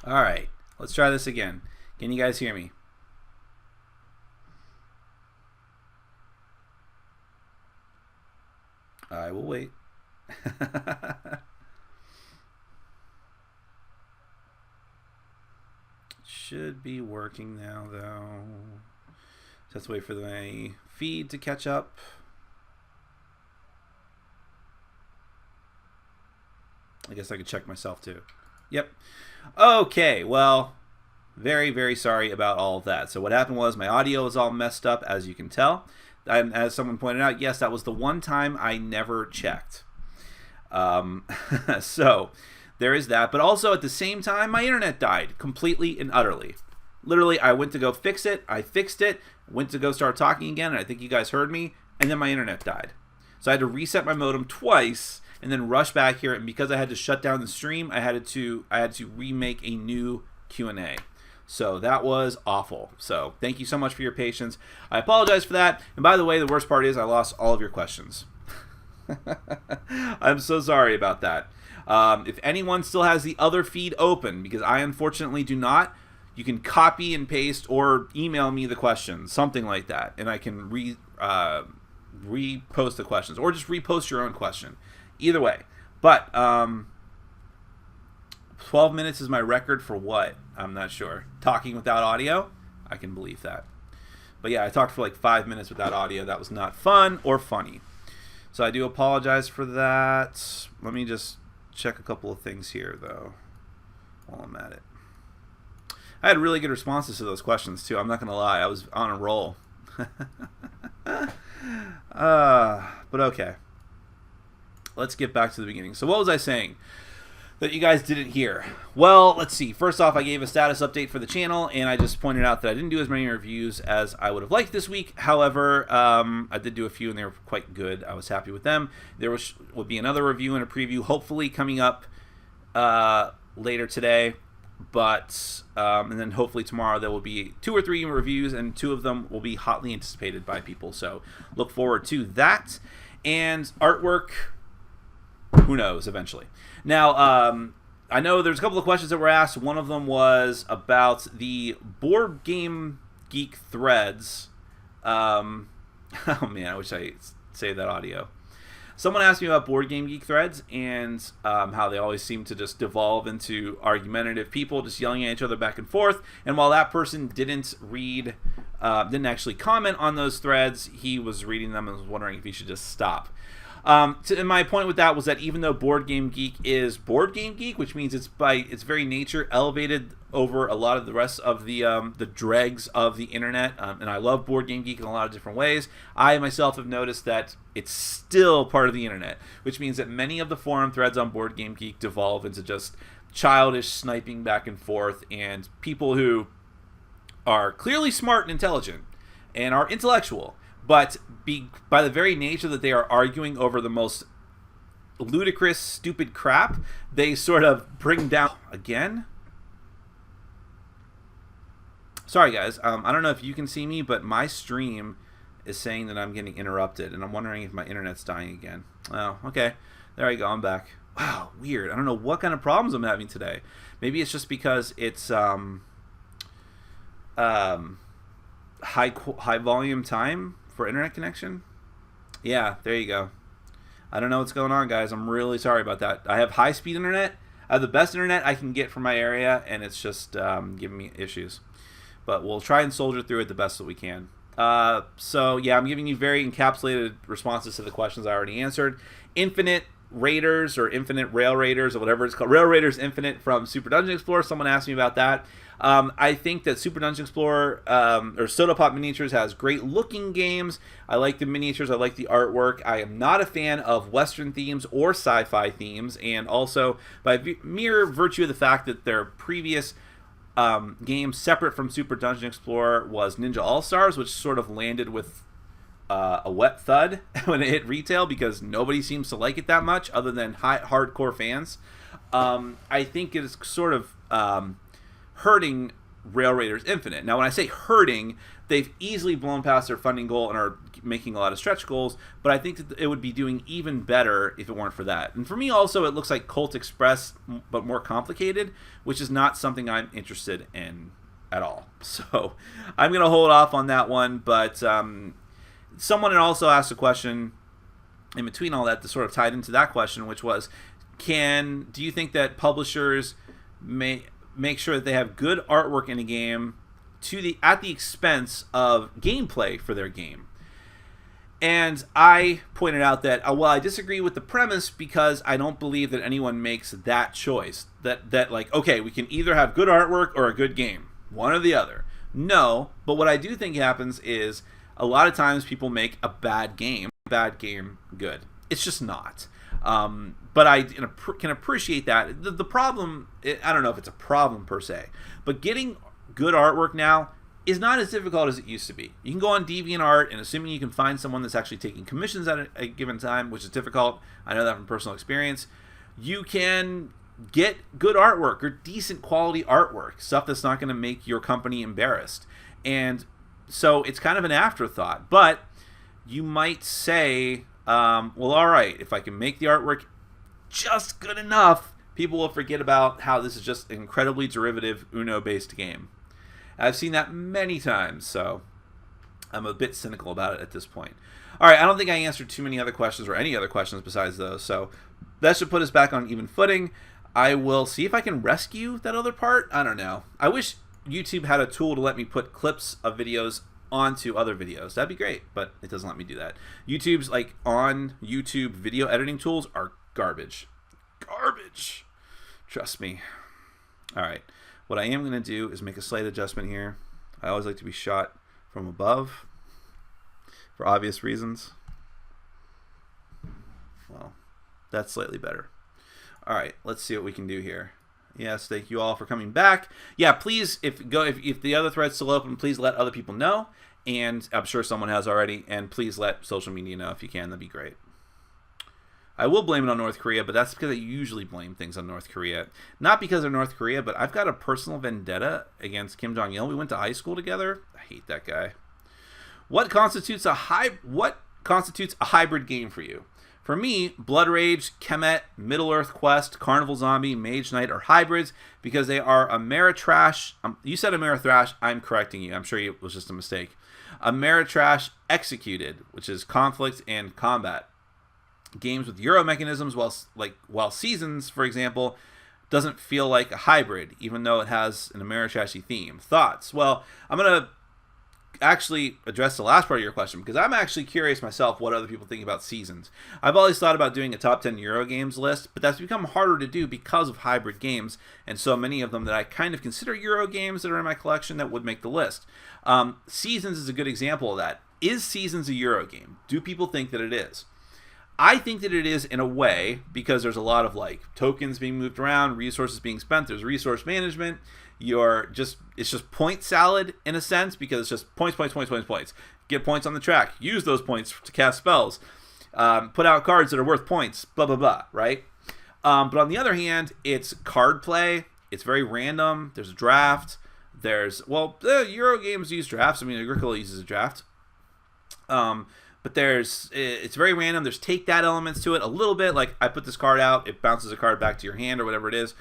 All right, let's try this again. Can you guys hear me? I will wait. Should be working now, though. Just wait for my feed to catch up. I guess I could check myself too. Yep. Okay, well, very, very sorry about all of that. So what happened was my audio was all messed up, as you can tell. And as someone pointed out, yes, that was the one time I never checked. So there is that. But also at the same time, my internet died completely and utterly. Literally, I went to go fix it. I fixed it. Went to go start talking again, and I think you guys heard me. And then my internet died. So I had to reset my modem twice and then rush back here. And because I had to shut down the stream, I had to remake a new Q&A. So that was awful. So thank you so much for your patience. I apologize for that. And by the way, the worst part is I lost all of your questions. I'm so sorry about that. If anyone still has the other feed open, because I unfortunately do not, you can copy and paste or email me the questions, something like that, and I can repost the questions, or just repost your own question. Either way. But 12 minutes is my record for what? I'm not sure. Talking without audio? I can believe that. But yeah, I talked for like 5 minutes without audio. That was not fun or funny. So I do apologize for that. Let me just check a couple of things here, though, while I'm at it. I had really good responses to those questions, too. I'm not going to lie. I was on a roll. But okay. Let's get back to the beginning. So what was I saying that you guys didn't hear? Well, let's see. First off, I gave a status update for the channel, and I just pointed out that I didn't do as many reviews as I would have liked this week. However, I did do a few, and they were quite good. I was happy with them. There would be another review and a preview, hopefully coming up later today. But and then hopefully tomorrow there will be 2 or 3 reviews, and 2 of them will be hotly anticipated by people. So look forward to that. And artwork, who knows, eventually. Now, I know there's a couple of questions that were asked. One of them was about the Board Game Geek threads. Oh man, I wish I saved that audio. Someone asked me about Board Game Geek threads and how they always seem to just devolve into argumentative people just yelling at each other back and forth. And while that person didn't actually comment on those threads, he was reading them and was wondering if he should just stop. And my point with that was that even though Board Game Geek is Board Game Geek, which means it's by its very nature elevated over a lot of the rest of the dregs of the internet, and I love Board Game Geek in a lot of different ways, I myself have noticed that it's still part of the internet, which means that many of the forum threads on Board Game Geek devolve into just childish sniping back and forth, and people who are clearly smart and intelligent and are intellectual, but by the very nature that they are arguing over the most ludicrous, stupid crap, they sort of bring down again. Sorry, guys. I don't know if you can see me, but my stream is saying that I'm getting interrupted, and I'm wondering if my internet's dying again. Oh, okay. There you go. I'm back. Wow, weird. I don't know what kind of problems I'm having today. Maybe it's just because it's high volume time for internet connection. Yeah, there you go. I don't know what's going on, guys. I'm really sorry about that. I have high-speed internet. I have the best internet I can get from my area, and it's just giving me issues. But we'll try and soldier through it the best that we can. So, yeah, I'm giving you very encapsulated responses to the questions I already answered. Infinite Raiders or Infinite Rail Raiders or whatever it's called. Rail Raiders Infinite from Super Dungeon Explorer. Someone asked me about that. I think that Super Dungeon Explorer or Soda Pop Miniatures has great looking games. I like the miniatures. I like the artwork. I am not a fan of Western themes or sci-fi themes. And also, by mere virtue of the fact that their previous game separate from Super Dungeon Explorer was Ninja All-Stars, which sort of landed with a wet thud when it hit retail because nobody seems to like it that much other than hardcore fans. I think it is sort of hurting Rail Raiders Infinite. Now, when I say hurting, they've easily blown past their funding goal and are making a lot of stretch goals, but I think that it would be doing even better if it weren't for that. And for me also, it looks like Colt Express, but more complicated, which is not something I'm interested in at all. So I'm going to hold off on that one, but someone had also asked a question in between all that that sort of tied into that question, which was, do you think that publishers may make sure that they have good artwork in a game at the expense of gameplay for their game? And I pointed out that, well, I disagree with the premise because I don't believe that anyone makes that choice. That like, okay, we can either have good artwork or a good game. One or the other. No, but what I do think happens is a lot of times people make a bad game good. It's just not. But I can appreciate that. The problem, I don't know if it's a problem per se, but getting good artwork now is not as difficult as it used to be. You can go on DeviantArt, and assuming you can find someone that's actually taking commissions at a given time, which is difficult, I know that from personal experience, you can get good artwork or decent quality artwork, stuff that's not going to make your company embarrassed. And so it's kind of an afterthought. But you might say, well, all right, if I can make the artwork just good enough, people will forget about how this is just an incredibly derivative Uno-based game. I've seen that many times, so I'm a bit cynical about it at this point. All right, I don't think I answered too many other questions or any other questions besides those, so that should put us back on even footing. I will see if I can rescue that other part. I don't know. I wish YouTube had a tool to let me put clips of videos onto other videos. That'd be great, but it doesn't let me do that. YouTube's like on YouTube video editing tools are garbage. Garbage. Trust me. All right. What I am going to do is make a slight adjustment here. I always like to be shot from above for obvious reasons. Well, that's slightly better. All right, let's see what we can do here. Yes, thank you all for coming back. Yeah, please, if the other thread's still open, please let other people know. And I'm sure someone has already. And please let social media know if you can. That'd be great. I will blame it on North Korea, but that's because I usually blame things on North Korea. Not because of North Korea, but I've got a personal vendetta against Kim Jong-il. We went to high school together. I hate that guy. What constitutes a hybrid game for you? For me, Blood Rage, Kemet, Middle-earth Quest, Carnival Zombie, Mage Knight are hybrids because they are Ameritrash. You said Amerithrash. I'm correcting you. I'm sure it was just a mistake. Ameritrash executed, which is conflict and combat. Games with Euro mechanisms, while Seasons, for example, doesn't feel like a hybrid, even though it has an Ameritrashy theme. Thoughts? Well, I'm going to actually address the last part of your question because I'm actually curious myself what other people think about Seasons. I've always thought about doing a top 10 Euro games list, but that's become harder to do because of hybrid games and so many of them that I kind of consider Euro games that are in my collection that would make the list. Seasons is a good example of that. Is Seasons a Euro game? Do people think that it is? I think that it is in a way because there's a lot of like tokens being moved around, resources being spent, there's resource management. It's just point salad in a sense because it's just points. Get points on the track. Use those points to cast spells. Put out cards that are worth points. Blah blah blah. Right. But on the other hand, it's card play. It's very random. There's a draft. Euro games use drafts. I mean, Agricola uses a draft. But it's very random. There's take that elements to it a little bit. Like I put this card out, it bounces a card back to your hand or whatever it is.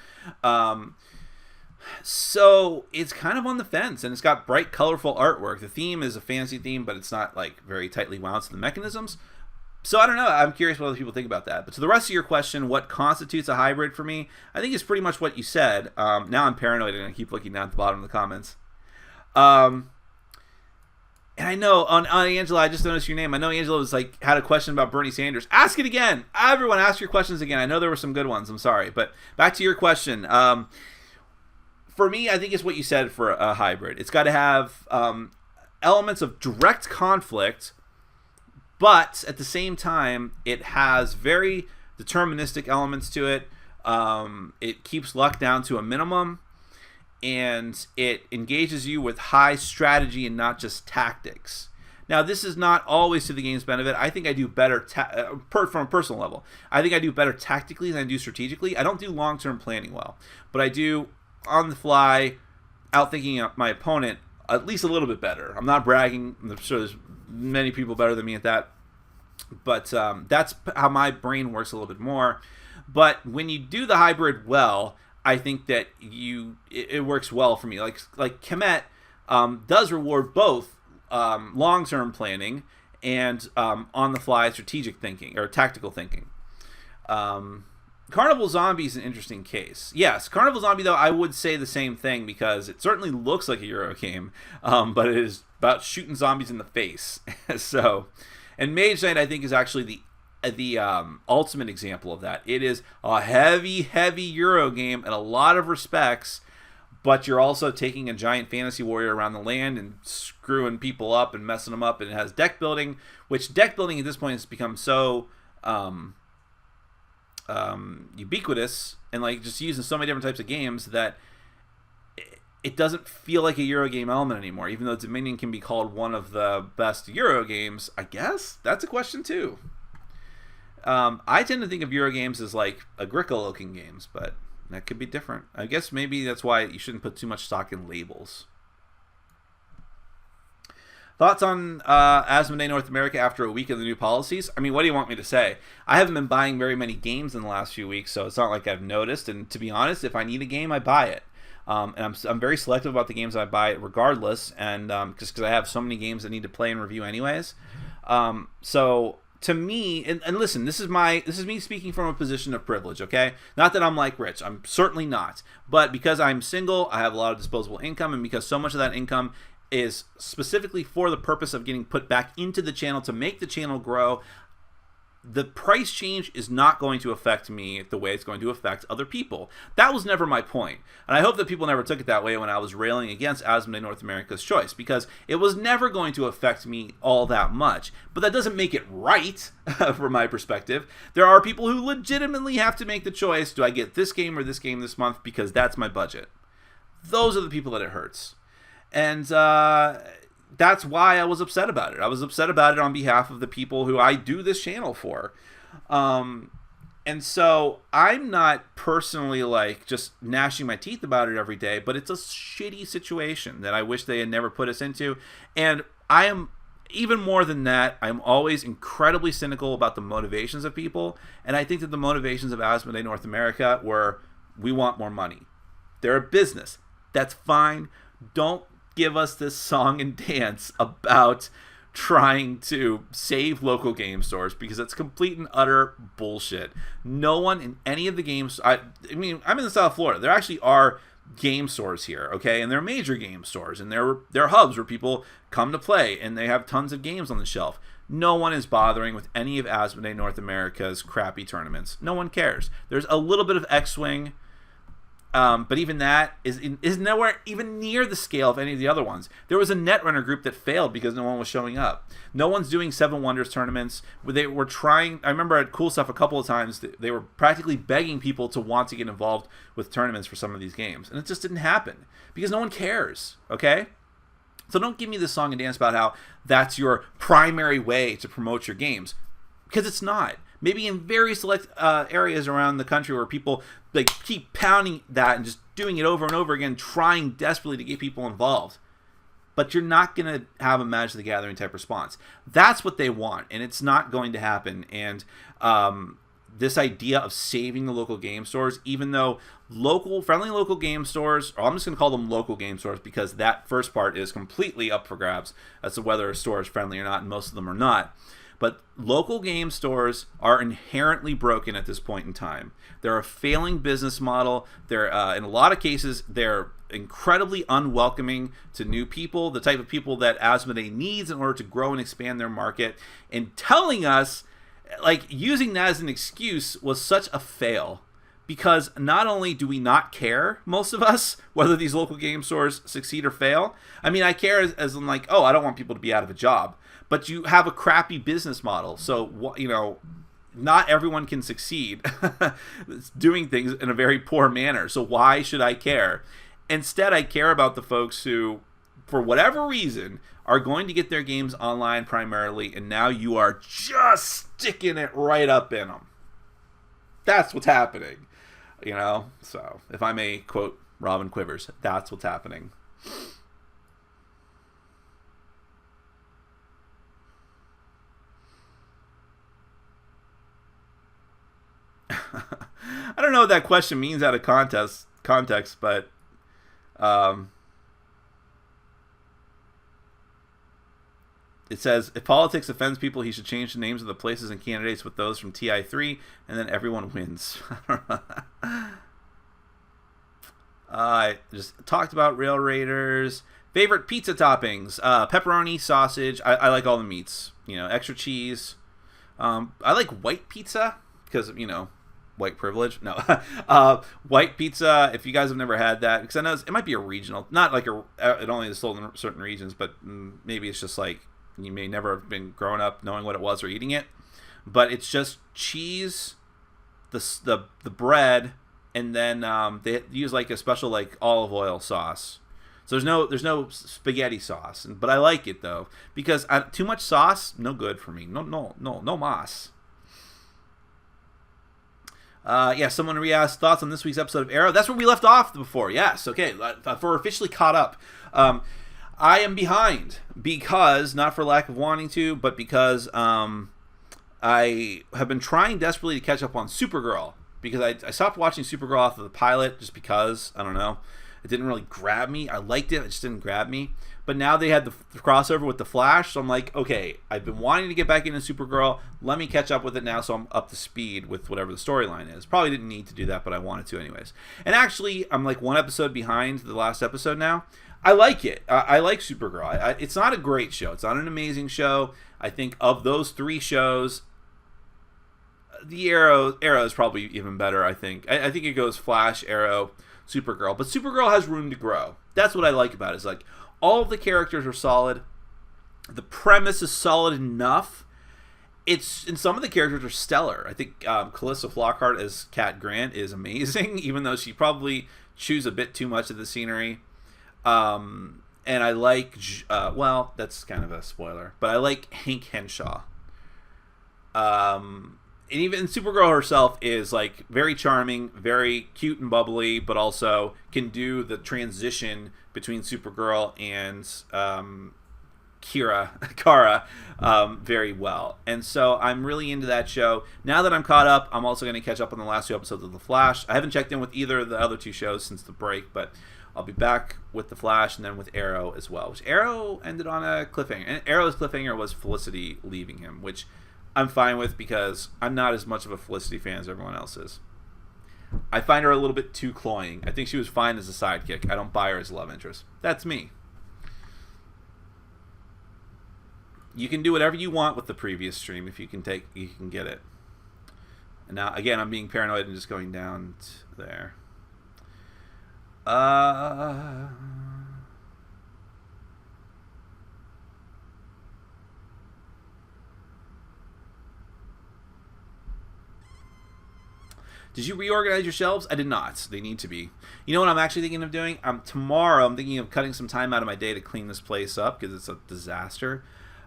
So it's kind of on the fence, and it's got bright, colorful artwork. The theme is a fantasy theme, but it's not like very tightly wound to the mechanisms. So I don't know. I'm curious what other people think about that. But to the rest of your question, what constitutes a hybrid for me? I think it's pretty much what you said. Now I'm paranoid and I keep looking down at the bottom of the comments. And I know on Angela, I just noticed your name. I know Angela had a question about Bernie Sanders. Ask it again. Everyone, ask your questions again. I know there were some good ones. I'm sorry, but back to your question. For me, I think it's what you said for a hybrid. It's got to have elements of direct conflict, but at the same time, it has very deterministic elements to it. It keeps luck down to a minimum. And it engages you with high strategy and not just tactics. Now, this is not always to the game's benefit. I think I do better from a personal level. I think I do better tactically than I do strategically. I don't do long-term planning well, but I do on the fly, outthinking my opponent at least a little bit better. I'm not bragging. I'm sure there's many people better than me at that. But that's how my brain works a little bit more. But when you do the hybrid well, I think that it works well for me. Like Kemet does reward both long-term planning and on-the-fly strategic thinking or tactical thinking. Carnival Zombie is an interesting case. Yes, Carnival Zombie, though, I would say the same thing because it certainly looks like a Euro game, but it is about shooting zombies in the face. So, and Mage Knight, I think, is actually the ultimate example of that. It is a heavy Euro game in a lot of respects, but you're also taking a giant fantasy warrior around the land and screwing people up and messing them up, and it has deck building, which deck building at this point has become so ubiquitous and like just used in so many different types of games that it doesn't feel like a Euro game element anymore, even though Dominion can be called one of the best Euro games. I guess that's a question too. I tend to think of Euro games as like Agricola-looking games, but that could be different. I guess maybe that's why you shouldn't put too much stock in labels. Thoughts on Asmodee North America after a week of the new policies? I mean, what do you want me to say? I haven't been buying very many games in the last few weeks, so it's not like I've noticed. And to be honest, if I need a game, I buy it. And I'm very selective about the games I buy regardless, and just because I have so many games that need to play and review anyways. So to me, and listen, this is me speaking from a position of privilege, okay? Not that I'm like Rich, I'm certainly not. But because I'm single, I have a lot of disposable income, and because so much of that income is specifically for the purpose of getting put back into the channel to make the channel grow, the price change is not going to affect me the way it's going to affect other people. That was never my point. And I hope that people never took it that way when I was railing against Asmodee North America's choice, because it was never going to affect me all that much. But that doesn't make it right from my perspective. There are people who legitimately have to make the choice, do I get this game or this game this month because that's my budget? Those are the people that it hurts. And that's why I was upset about it. I was upset about it on behalf of the people who I do this channel for. And so I'm not personally like just gnashing my teeth about it every day, but it's a shitty situation that I wish they had never put us into. And I am, even more than that, I'm always incredibly cynical about the motivations of people. And I think that the motivations of Asmodee North America were, we want more money. They're a business. That's fine. Don't give us this song and dance about trying to save local game stores, because it's complete and utter bullshit. No one in any of the games, I mean, I'm in the South Florida. There actually are game stores here, okay? And they're major game stores, and they're hubs where people come to play, and they have tons of games on the shelf. No one is bothering with any of Asmodee North America's crappy tournaments. No one cares. There's a little bit of X-Wing, but even that is nowhere even near the scale of any of the other ones. There was a Netrunner group that failed because no one was showing up. No one's doing Seven Wonders tournaments. They were trying. I remember at Cool Stuff a couple of times they were practically begging people to want to get involved with tournaments for some of these games, and it just didn't happen because no one cares. Okay, so don't give me this song and dance about how that's your primary way to promote your games, because it's not. Maybe in very select areas around the country where people like keep pounding that and just doing it over and over again, trying desperately to get people involved. But you're not going to have a Magic the Gathering type response. That's what they want, and it's not going to happen. And this idea of saving the local game stores, even though friendly local game stores, or I'm just going to call them local game stores because that first part is completely up for grabs as to whether a store is friendly or not, and most of them are not. But local game stores are inherently broken at this point in time. They're a failing business model. They're in a lot of cases, they're incredibly unwelcoming to new people, the type of people that Asmodee needs in order to grow and expand their market. And telling us, like, using that as an excuse was such a fail. Because not only do we not care, most of us, whether these local game stores succeed or fail. I mean, I care as in like, oh, I don't want people to be out of a job. But you have a crappy business model. So, you know, not everyone can succeed doing things in a very poor manner. So why should I care? Instead, I care about the folks who, for whatever reason, are going to get their games online primarily, and now you are just sticking it right up in them. That's what's happening. You know, so if I may quote Robin quivers. That's what's happening. I don't know what that question means out of context, but it says, if politics offends people, he should change the names of the places and candidates with those from TI3, and then everyone wins. I just talked about Rail Raiders. Favorite pizza toppings: pepperoni, sausage. I like all the meats. Extra cheese. I like white pizza because white privilege. No, white pizza. If you guys have never had that, because I know it might be a regional, not like it only is sold in certain regions, but maybe it's just like you may never have been growing up knowing what it was or eating it. But it's just cheese, the bread, and then they use like a special like olive oil sauce. So there's no spaghetti sauce, but I like it though because too much sauce, no good for me. No mas. Someone re-asked thoughts on this week's episode of Arrow. That's where we left off before. Yes, okay. We're officially caught up. I am behind because, not for lack of wanting to, but because I have been trying desperately to catch up on Supergirl. Because I stopped watching Supergirl off of the pilot just because, I don't know, it didn't really grab me. I liked it, it just didn't grab me. But now they had the crossover with The Flash, so I'm like, okay, I've been wanting to get back into Supergirl. Let me catch up with it now so I'm up to speed with whatever the storyline is. Probably didn't need to do that, but I wanted to anyways. And actually, I'm like one episode behind the last episode now. I like it. I like Supergirl. It's not a great show. It's not an amazing show. I think of those three shows, the Arrow is probably even better, I think. I think it goes Flash, Arrow, Supergirl. But Supergirl has room to grow. That's what I like about it. It's like, all of the characters are solid. The premise is solid enough. And some of the characters are stellar. I think Calista Flockhart as Cat Grant is amazing, even though she probably chews a bit too much of the scenery. And I like, that's kind of a spoiler, but I like Hank Henshaw. And even Supergirl herself is like very charming, very cute and bubbly, but also can do the transition between Supergirl and Kara very well. And so I'm really into that show. Now that I'm caught up, I'm also going to catch up on the last 2 episodes of The Flash. I haven't checked in with either of the other 2 shows since the break, but I'll be back with The Flash and then with Arrow as well, which Arrow ended on a cliffhanger. And Arrow's cliffhanger was Felicity leaving him, which I'm fine with because I'm not as much of a Felicity fan as everyone else is. I find her a little bit too cloying. I think she was fine as a sidekick. I don't buy her as a love interest. That's me. You can do whatever you want with the previous stream if you can get it. And now, again, I'm being paranoid and just going down to there. Did you reorganize your shelves? I did not. They need to be. You know what I'm actually thinking of doing? Tomorrow, I'm thinking of cutting some time out of my day to clean this place up because it's a disaster,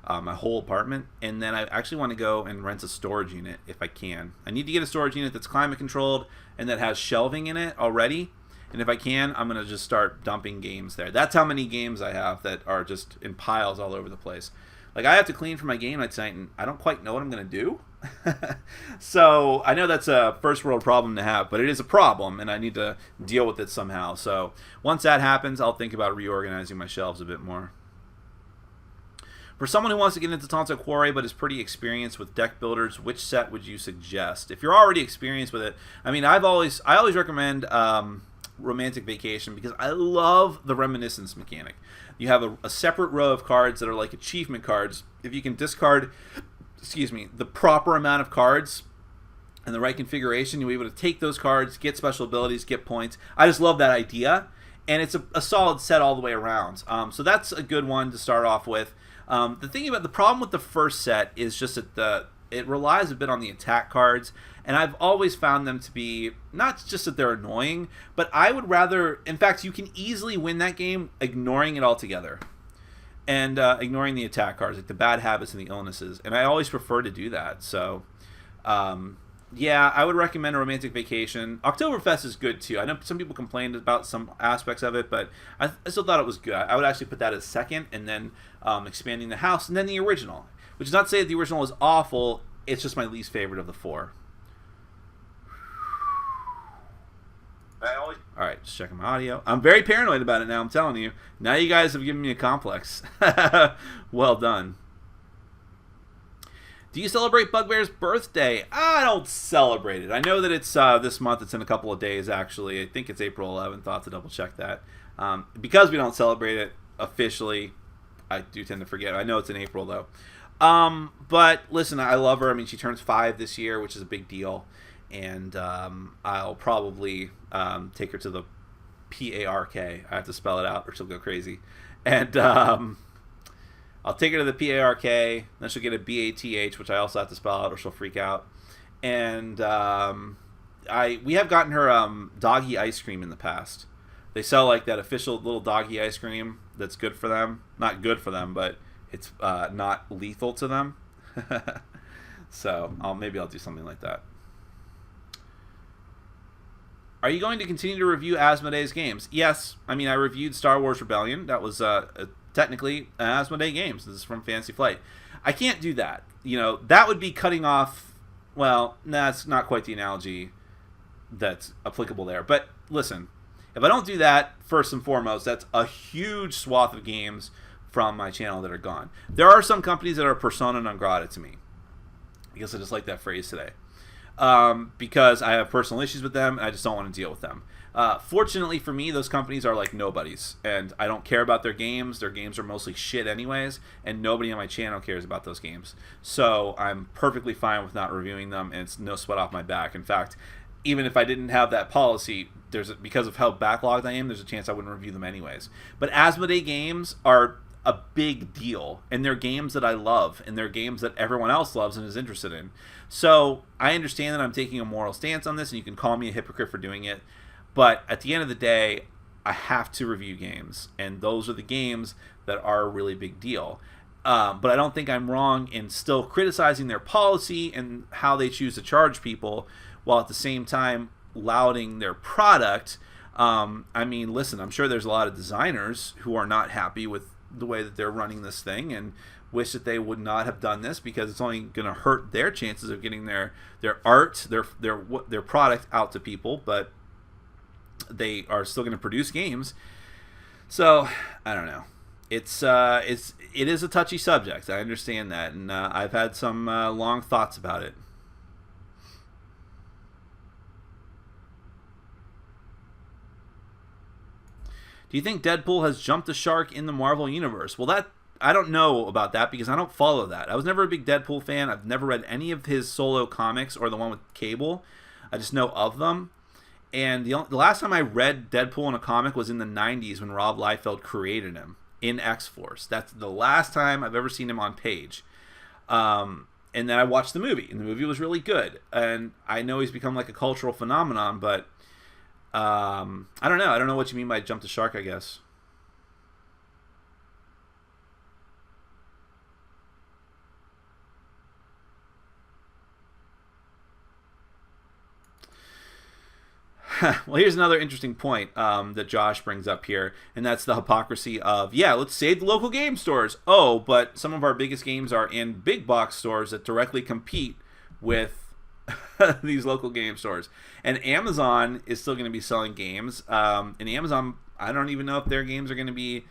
my whole apartment. And then I actually want to go and rent a storage unit if I can. I need to get a storage unit that's climate controlled and that has shelving in it already. And if I can, I'm going to just start dumping games there. That's how many games I have that are just in piles all over the place. Like, I have to clean for my game night tonight, and I don't quite know what I'm going to do. So I know that's a first world problem to have, but it is a problem, and I need to deal with it somehow. So once that happens, I'll think about reorganizing my shelves a bit more. For someone who wants to get into Tonto Quarry but is pretty experienced with deck builders, which set would you suggest? If you're already experienced with it, I mean, I always recommend Romantic Vacation because I love the reminiscence mechanic. You have a separate row of cards that are like achievement cards. If you can discard, the proper amount of cards in the right configuration, you'll be able to take those cards, get special abilities, get points. I just love that idea, and it's a solid set all the way around. So that's a good one to start off with. The problem with the first set is just that it relies a bit on the attack cards, and I've always found them to be, not just that they're annoying, but I would rather, in fact, you can easily win that game ignoring it altogether. And ignoring the attack cards, like the bad habits and the illnesses. And I always prefer to do that. So Yeah, I would recommend a Romantic Vacation. Oktoberfest is good too. I know some people complained about some aspects of it, but I still thought it was good. I would actually put that as second, and then Expanding the House, and then the original. Which is not to say that the original is awful. It's just my least favorite of the four. All right, just checking my audio. I'm very paranoid about it now, I'm telling you. Now you guys have given me a complex. Well done. Do you celebrate Bugbear's birthday? I don't celebrate it. I know that it's this month. It's in a couple of days, actually. I think it's April 11th. I'll have to double check that. Because we don't celebrate it officially, I do tend to forget. I know it's in April, though. But listen, I love her. I mean, she turns 5 this year, which is a big deal. And I'll probably take her to the P-A-R-K. I have to spell it out or she'll go crazy. And I'll take her to the P-A-R-K. Then she'll get a B-A-T-H, which I also have to spell out or she'll freak out. And we have gotten her doggy ice cream in the past. They sell like that official little doggy ice cream that's good for them. Not good for them, but it's not lethal to them. So maybe I'll do something like that. Are you going to continue to review Asmodee's games? Yes. I mean, I reviewed Star Wars Rebellion. That was technically Asmodee games. This is from Fantasy Flight. I can't do that. You know, that would be cutting off... Well, that's not quite the analogy that's applicable there. But listen, if I don't do that, first and foremost, that's a huge swath of games from my channel that are gone. There are some companies that are persona non grata to me. I guess I just like that phrase today. Because I have personal issues with them and I just don't want to deal with them. Fortunately for me, those companies are like nobodies, and I don't care about their games. Their games are mostly shit anyways, and nobody on my channel cares about those games. So I'm perfectly fine with not reviewing them, and it's no sweat off my back. In fact, even if I didn't have that policy, because of how backlogged I am, there's a chance I wouldn't review them anyways. But Asmodee games are a big deal, and they're games that I love, and they're games that everyone else loves and is interested in. So I understand that I'm taking a moral stance on this, and you can call me a hypocrite for doing it, but at the end of the day, I have to review games, and those are the games that are a really big deal. But I don't think I'm wrong in still criticizing their policy and how they choose to charge people, while at the same time lauding their product. I mean, listen, I'm sure there's a lot of designers who are not happy with the way that they're running this thing and wish that they would not have done this, because it's only going to hurt their chances of getting their art, their product out to people, but they are still going to produce games. So I don't know. It is a touchy subject. I understand that, and I've had some long thoughts about it. Do you think Deadpool has jumped the shark in the Marvel Universe? Well, I don't know about that because I don't follow that. I was never a big Deadpool fan. I've never read any of his solo comics or the one with Cable. I just know of them. And the last time I read Deadpool in a comic was in the 90s when Rob Liefeld created him in X-Force. That's the last time I've ever seen him on page. And then I watched the movie, and the movie was really good. And I know he's become like a cultural phenomenon, but I don't know. I don't know what you mean by jump the shark, I guess. Well, here's another interesting point that Josh brings up here, and that's the hypocrisy of, yeah, let's save the local game stores. Oh, but some of our biggest games are in big box stores that directly compete with these local game stores. And Amazon is still going to be selling games. And Amazon, I don't even know if their games are going to be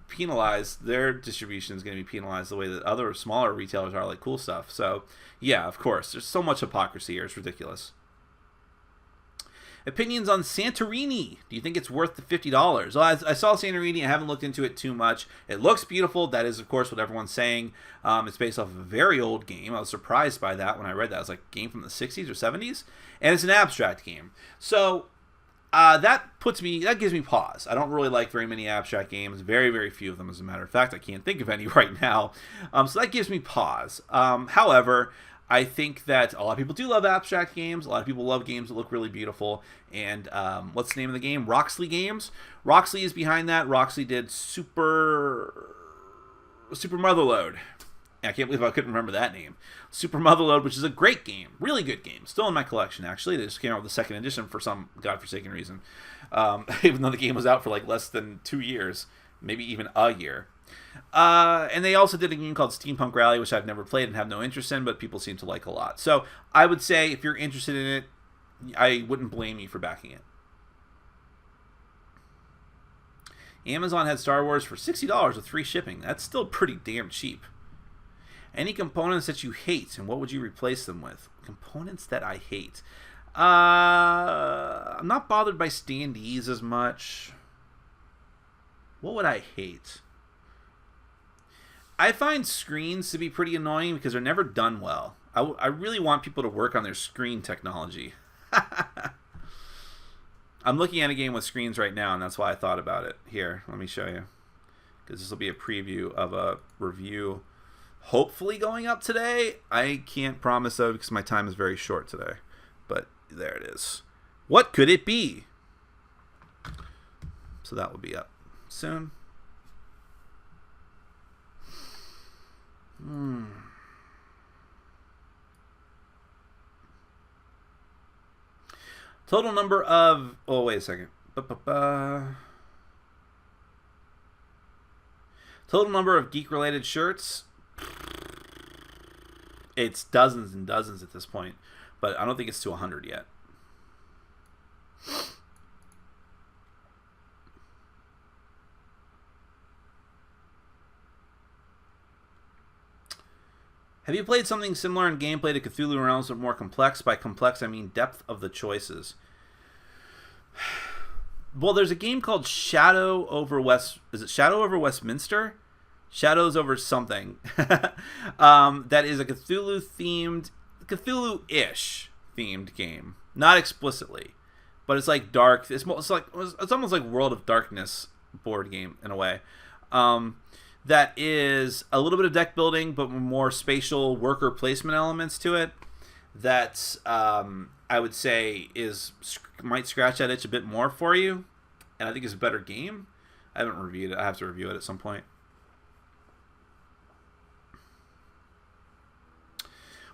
penalized. Their distribution is going to be penalized the way that other smaller retailers are, like Cool Stuff. So, yeah, of course. There's so much hypocrisy here. It's ridiculous. Opinions on Santorini. Do you think it's worth the $50? Well, I saw Santorini. I haven't looked into it too much. It looks beautiful. That is, of course, what everyone's saying. It's based off of a very old game. I was surprised by that when I read that. It was like a game from the 60s or 70s. And it's an abstract game. So that gives me pause. I don't really like very many abstract games. Very, very few of them, as a matter of fact. I can't think of any right now. So that gives me pause. However, I think that a lot of people do love abstract games. A lot of people love games that look really beautiful. And what's the name of the game? Roxley Games. Roxley is behind that. Roxley did Super Motherload. I can't believe I couldn't remember that name. Super Motherload, which is a great game. Really good game. Still in my collection, actually. They just came out with the second edition for some godforsaken reason. Even though the game was out for like less than 2 years. Maybe even a year. And they also did a game called Steampunk Rally, which I've never played and have no interest in, but people seem to like a lot. So I would say if you're interested in it, I wouldn't blame you for backing it. Amazon had Star Wars for $60 with free shipping. That's still pretty damn cheap. Any components that you hate, and what would you replace them with? Components that I hate. I'm not bothered by standees as much. What would I hate? I find screens to be pretty annoying because they're never done well. I really want people to work on their screen technology. I'm looking at a game with screens right now, and that's why I thought about it. Here, let me show you. Because this will be a preview of a review hopefully going up today. I can't promise, though, because my time is very short today. But there it is. What could it be? So that will be up soon. Total number of... Oh, wait a second. Total number of geek-related shirts. It's dozens and dozens at this point. But I don't think it's to 100 yet. Have you played something similar in gameplay to Cthulhu Realms but more complex? By complex, I mean depth of the choices. Well, there's a game called Shadow over West... Is it Shadow over Westminster? Shadows over something. That is a Cthulhu-themed... Cthulhu-ish themed game. Not explicitly. But it's like dark... It's almost like World of Darkness board game, in a way. That is a little bit of deck building, but more spatial worker placement elements to it. That I would say might scratch that itch a bit more for you, and I think it's a better game. I haven't reviewed it. I have to review it at some point.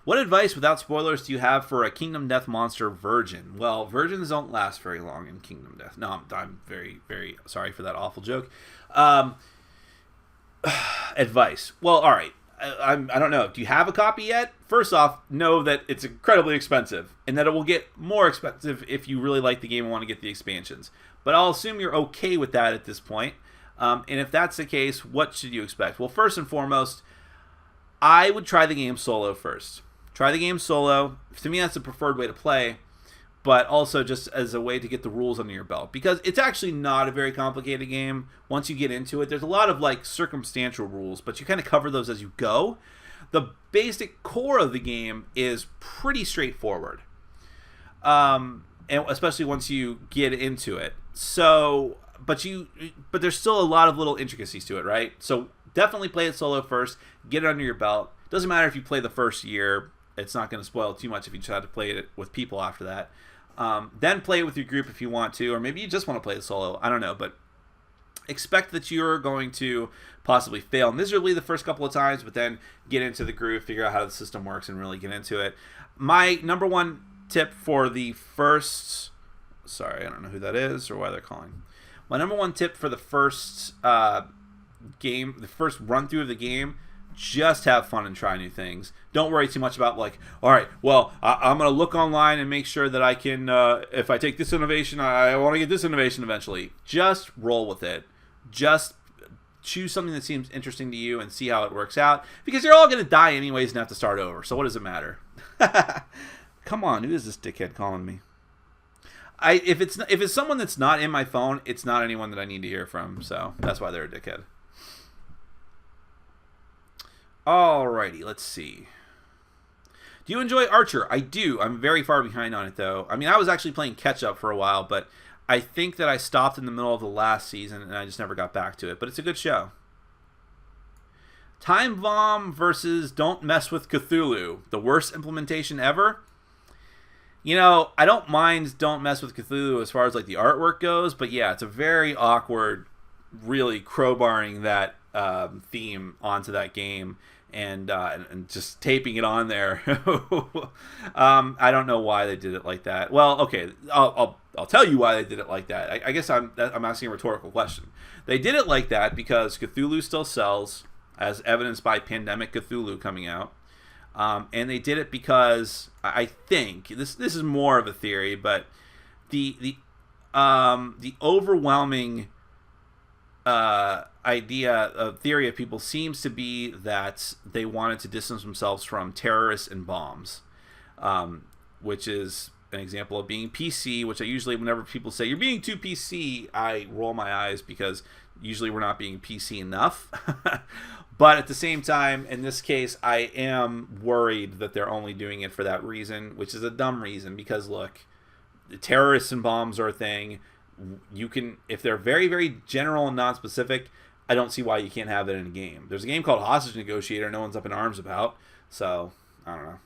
What advice, without spoilers, do you have for a Kingdom Death monster virgin? Well, virgins don't last very long in Kingdom Death. No, I'm very, very sorry for that awful joke. Advice. Well, all right. I don't know. Do you have a copy yet? First off, know that it's incredibly expensive and that it will get more expensive if you really like the game and want to get the expansions. But I'll assume you're okay with that at this point. And if that's the case, what should you expect? Well, first and foremost, I would try the game solo first. Try the game solo. To me, that's the preferred way to play. But also just as a way to get the rules under your belt. Because it's actually not a very complicated game once you get into it. There's a lot of like circumstantial rules, but you kind of cover those as you go. The basic core of the game is pretty straightforward. And especially once you get into it. So, but there's still a lot of little intricacies to it, right? So definitely play it solo first. Get it under your belt. Doesn't matter if you play the first year. It's not going to spoil too much if you try to play it with people after that. Then play it with your group if you want to, or maybe you just want to play it solo. I don't know, but expect that you're going to possibly fail miserably the first couple of times, but then get into the groove, figure out how the system works, and really get into it. My number one tip for the first... Sorry, I don't know who that is or why they're calling. My number one tip for the first game, the first run-through of the game... Just have fun and try new things. Don't worry too much about like, all right, well, I'm going to look online and make sure that I can, if I take this innovation, I want to get this innovation eventually. Just roll with it. Just choose something that seems interesting to you and see how it works out. Because you're all going to die anyways and have to start over. So what does it matter? Come on, who is this dickhead calling me? If it's someone that's not in my phone, it's not anyone that I need to hear from. So that's why they're a dickhead. Alrighty, let's see. Do you enjoy Archer? I do. I'm very far behind on it, though. I mean, I was actually playing catch-up for a while, but I think that I stopped in the middle of the last season, and I just never got back to it. But it's a good show. Time Bomb versus Don't Mess with Cthulhu. The worst implementation ever? You know, I don't mind Don't Mess with Cthulhu as far as, like, the artwork goes, but yeah, it's a very awkward, really crowbarring that theme onto that game. and just taping it on there. I don't know why they did it like that. Well, okay, I'll tell you why they did it like that. I guess I'm asking a rhetorical question. They did it like that because Cthulhu still sells, as evidenced by Pandemic Cthulhu coming out. And they did it because I think this is more of a theory, but the overwhelming theory of people seems to be that they wanted to distance themselves from terrorists and bombs, which is an example of being PC, which I usually, whenever people say you're being too PC, I roll my eyes because usually we're not being PC enough. But at the same time, in this case, I am worried that they're only doing it for that reason, which is a dumb reason because, look, the terrorists and bombs are a thing. You can, if they're very, very general and non-specific, I don't see why you can't have it in a game. There's a game called Hostage Negotiator no one's up in arms about, so I don't know.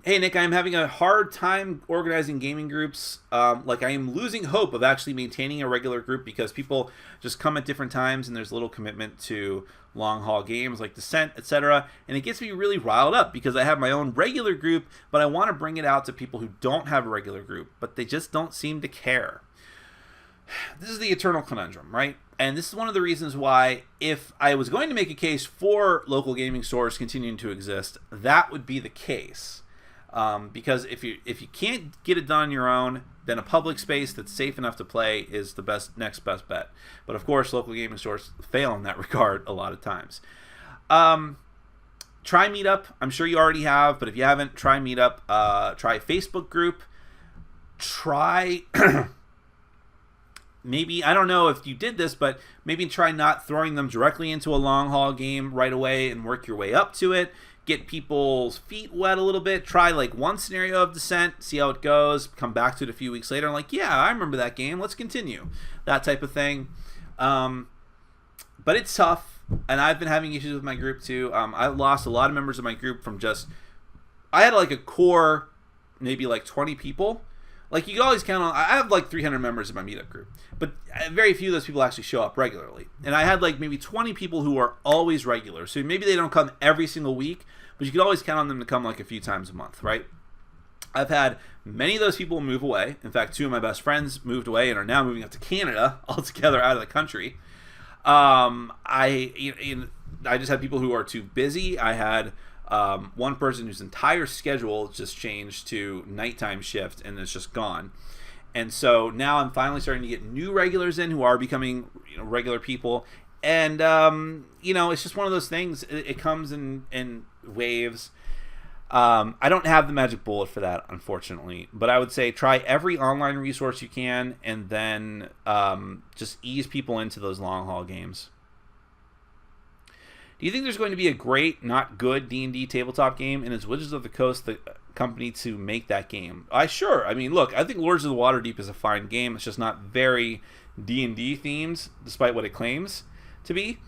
Hey, Nick, I'm having a hard time organizing gaming groups. I am losing hope of actually maintaining a regular group because people just come at different times and there's little commitment to long-haul games like Descent, etc. And it gets me really riled up because I have my own regular group, but I want to bring it out to people who don't have a regular group, but they just don't seem to care. This is the eternal conundrum, right? And this is one of the reasons why, if I was going to make a case for local gaming stores continuing to exist, that would be the case. Because if you can't get it done on your own, then a public space that's safe enough to play is the next best bet. But of course, local gaming stores fail in that regard a lot of times. Try Meetup. I'm sure you already have, but if you haven't, try Meetup. Try Facebook group. Try maybe, I don't know if you did this, but maybe try not throwing them directly into a long haul game right away and work your way up to it. Get people's feet wet a little bit. Try like one scenario of Descent, see how it goes. Come back to it a few weeks later and like, yeah, I remember that game. Let's continue. That type of thing. But it's tough, and I've been having issues with my group too. I lost a lot of members of my group from just, I had like a core, maybe like 20 people. Like you can always count on, I have like 300 members in my meetup group, but very few of those people actually show up regularly. And I had like maybe 20 people who are always regular. So maybe they don't come every single week, but you can always count on them to come like a few times a month, right? I've had many of those people move away. In fact, two of my best friends moved away and are now moving up to Canada altogether out of the country. I just had people who are too busy. I had one person whose entire schedule just changed to nighttime shift and it's just gone. And so now I'm finally starting to get new regulars in who are becoming regular people. And, it's just one of those things. It comes in waves. I don't have the magic bullet for that, unfortunately. But I would say try every online resource you can and then just ease people into those long-haul games. Do you think there's going to be a great, not good D&D tabletop game, and is Wizards of the Coast the company to make that game? Sure. I mean, look, I think Lords of the Waterdeep is a fine game. It's just not very D&D themed, despite what it claims to be.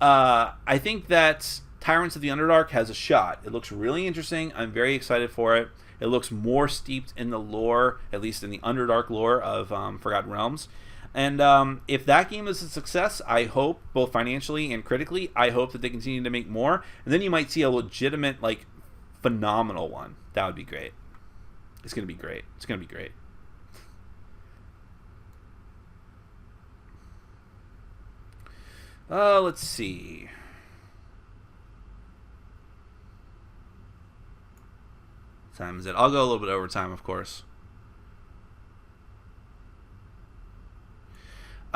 I think that Tyrants of the Underdark has a shot. It looks really interesting. I'm very excited for it. It looks more steeped in the lore, at least in the Underdark lore of Forgotten Realms. And if that game is a success, I hope, both financially and critically, I hope that they continue to make more. And then you might see a legitimate, phenomenal one. That would be great. It's going to be great. It's going to be great. Let's see. What time is it? I'll go a little bit over time, of course.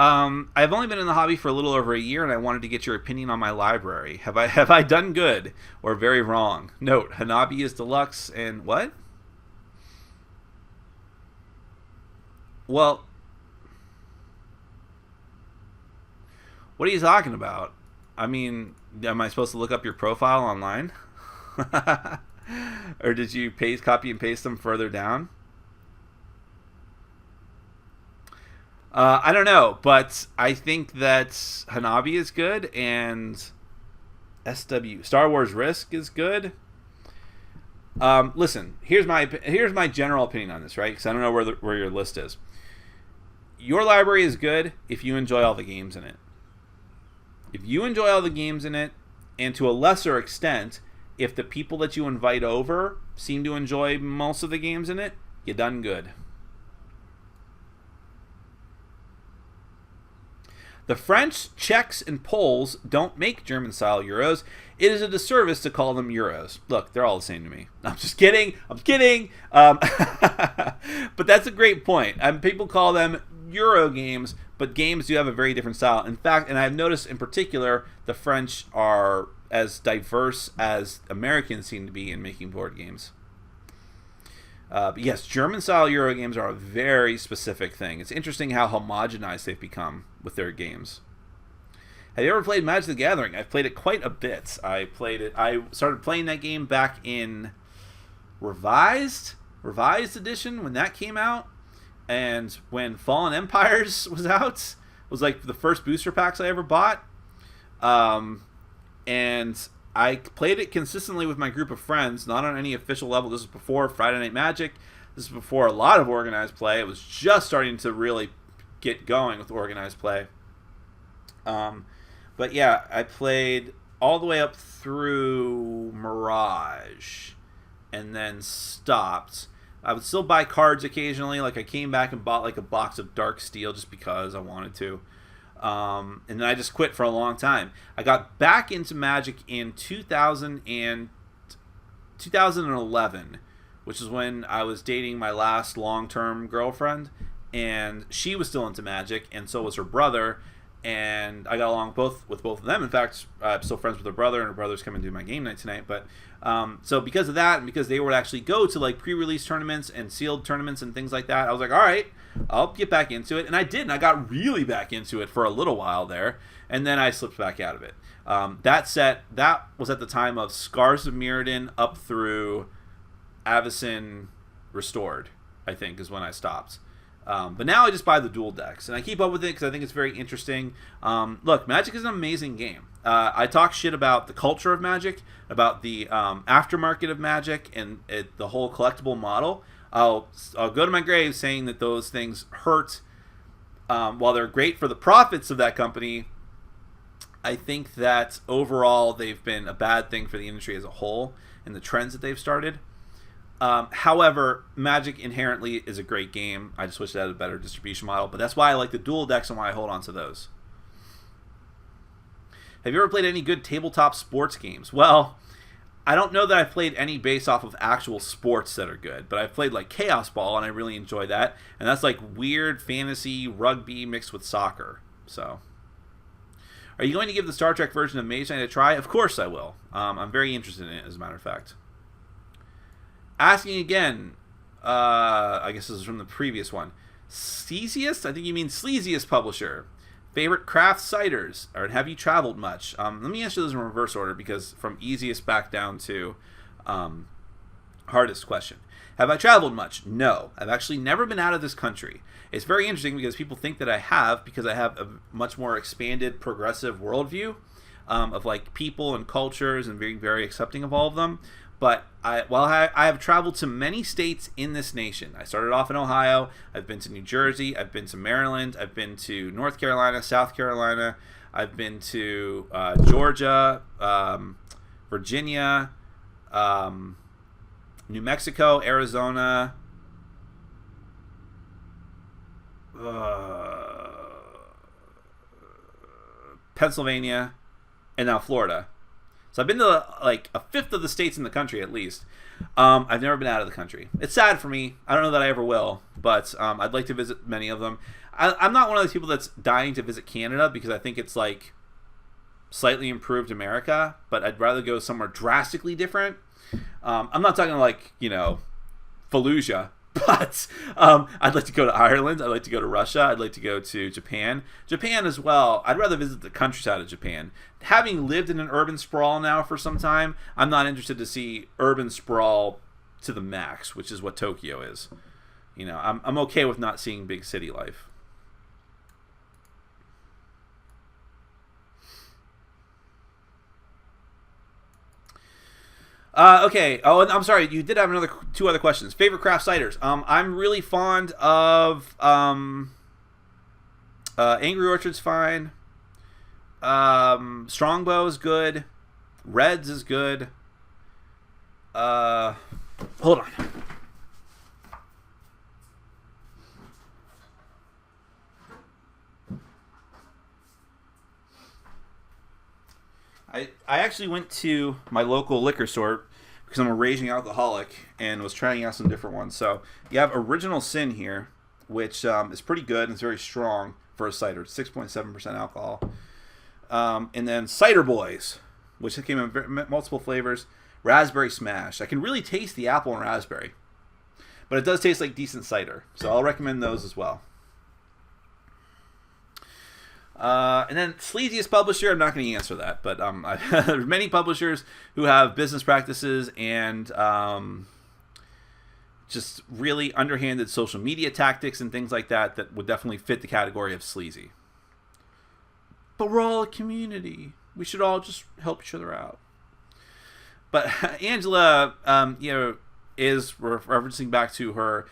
I've only been in the hobby for a little over a year, and I wanted to get your opinion on my library. Have I done good or very wrong? Note: Hanabi is deluxe, and what? Well, what are you talking about? I mean, am I supposed to look up your profile online, or did you copy and paste them further down? I don't know, but I think that Hanabi is good, and Star Wars Risk is good. Listen, here's my general opinion on this, right? Because I don't know where your list is. Your library is good if you enjoy all the games in it. If you enjoy all the games in it, and to a lesser extent, if the people that you invite over seem to enjoy most of the games in it, you done good. The French, Czechs, and Poles don't make German-style Euros. It is a disservice to call them Euros. Look, they're all the same to me. I'm just kidding. I'm kidding. But that's a great point. People call them Euro games, but games do have a very different style. In fact, and I've noticed in particular, the French are as diverse as Americans seem to be in making board games. But yes, German-style Euro games are a very specific thing. It's interesting how homogenized they've become with their games. Have you ever played Magic the Gathering? I've played it quite a bit. I started playing that game back in Revised Edition when that came out. And when Fallen Empires was out, it was like the first booster packs I ever bought. And I played it consistently with my group of friends, not on any official level. This was before Friday Night Magic. This is before a lot of organized play. It was just starting to really get going with organized play. But yeah, I played all the way up through Mirage and then stopped. I would still buy cards occasionally. Like I came back and bought like a box of Dark Steel just because I wanted to. And then I just quit for a long time. I got back into Magic in 2011, which is when I was dating my last long-term girlfriend, and she was still into Magic, and so was her brother, and I got along with both of them. In fact, I'm still friends with her brother, and her brother's coming to my game night tonight. But so because of that, and because they would actually go to like pre-release tournaments and sealed tournaments and things like that, I was like, all right, I'll get back into it. And I did, and I got really back into it for a little while there, and then I slipped back out of it. That was at the time of Scars of Mirrodin up through Avacyn Restored, I think, is when I stopped. But now I just buy the dual decks, and I keep up with it because I think it's very interesting. Look, Magic is an amazing game. I talk shit about the culture of Magic, about the aftermarket of Magic, and the whole collectible model. I'll go to my grave saying that those things hurt. While they're great for the profits of that company, I think that overall they've been a bad thing for the industry as a whole and the trends that they've started. However, Magic inherently is a great game. I just wish it had a better distribution model, but that's why I like the dual decks and why I hold on to those. Have you ever played any good tabletop sports games? Well, I don't know that I've played any based off of actual sports that are good, but I've played like Chaos Ball, and I really enjoy that. And that's like weird fantasy rugby mixed with soccer. So, are you going to give the Star Trek version of Mage Knight a try? Of course I will. I'm very interested in it, as a matter of fact. Asking again, I guess this is from the previous one. Sleaziest? I think you mean Sleaziest publisher. Favorite craft ciders? Or have you traveled much? Let me answer this in reverse order, because from easiest back down to hardest question. Have I traveled much? No. I've actually never been out of this country. It's very interesting because people think that I have, because I have a much more expanded progressive worldview of like people and cultures and being very accepting of all of them. But I have traveled to many states in this nation. I started off in Ohio. I've been to New Jersey. I've been to Maryland. I've been to North Carolina, South Carolina. I've been to Georgia, Virginia, New Mexico, Arizona, Pennsylvania, and now Florida. So I've been to like a fifth of the states in the country at least. I've never been out of the country. It's sad for me. I don't know that I ever will, but I'd like to visit many of them. I'm not one of those people that's dying to visit Canada because I think it's like slightly improved America, but I'd rather go somewhere drastically different. I'm not talking like, Fallujah, but I'd like to go to Ireland. I'd like to go to Russia. I'd like to go to Japan. Japan as well. I'd rather visit the countryside of Japan. Having lived in an urban sprawl now for some time, I'm not interested to see urban sprawl to the max, which is what Tokyo is. I'm okay with not seeing big city life. Okay. Oh, and I'm sorry. You did have two other questions. Favorite craft ciders. I'm really fond of Angry Orchard's fine. Strongbow is good. Reds is good. Hold on. I actually went to my local liquor store because I'm a raging alcoholic and was trying out some different ones. So you have Original Sin here, which is pretty good and it's very strong for a cider. 6.7% alcohol. And then Cider Boys, which came in multiple flavors. Raspberry Smash. I can really taste the apple and raspberry, but it does taste like decent cider. So I'll recommend those as well. And then sleaziest publisher, I'm not going to answer that, but there's many publishers who have business practices and just really underhanded social media tactics and things like that that would definitely fit the category of sleazy. But we're all a community. We should all just help each other out. But Angela, is referencing back to her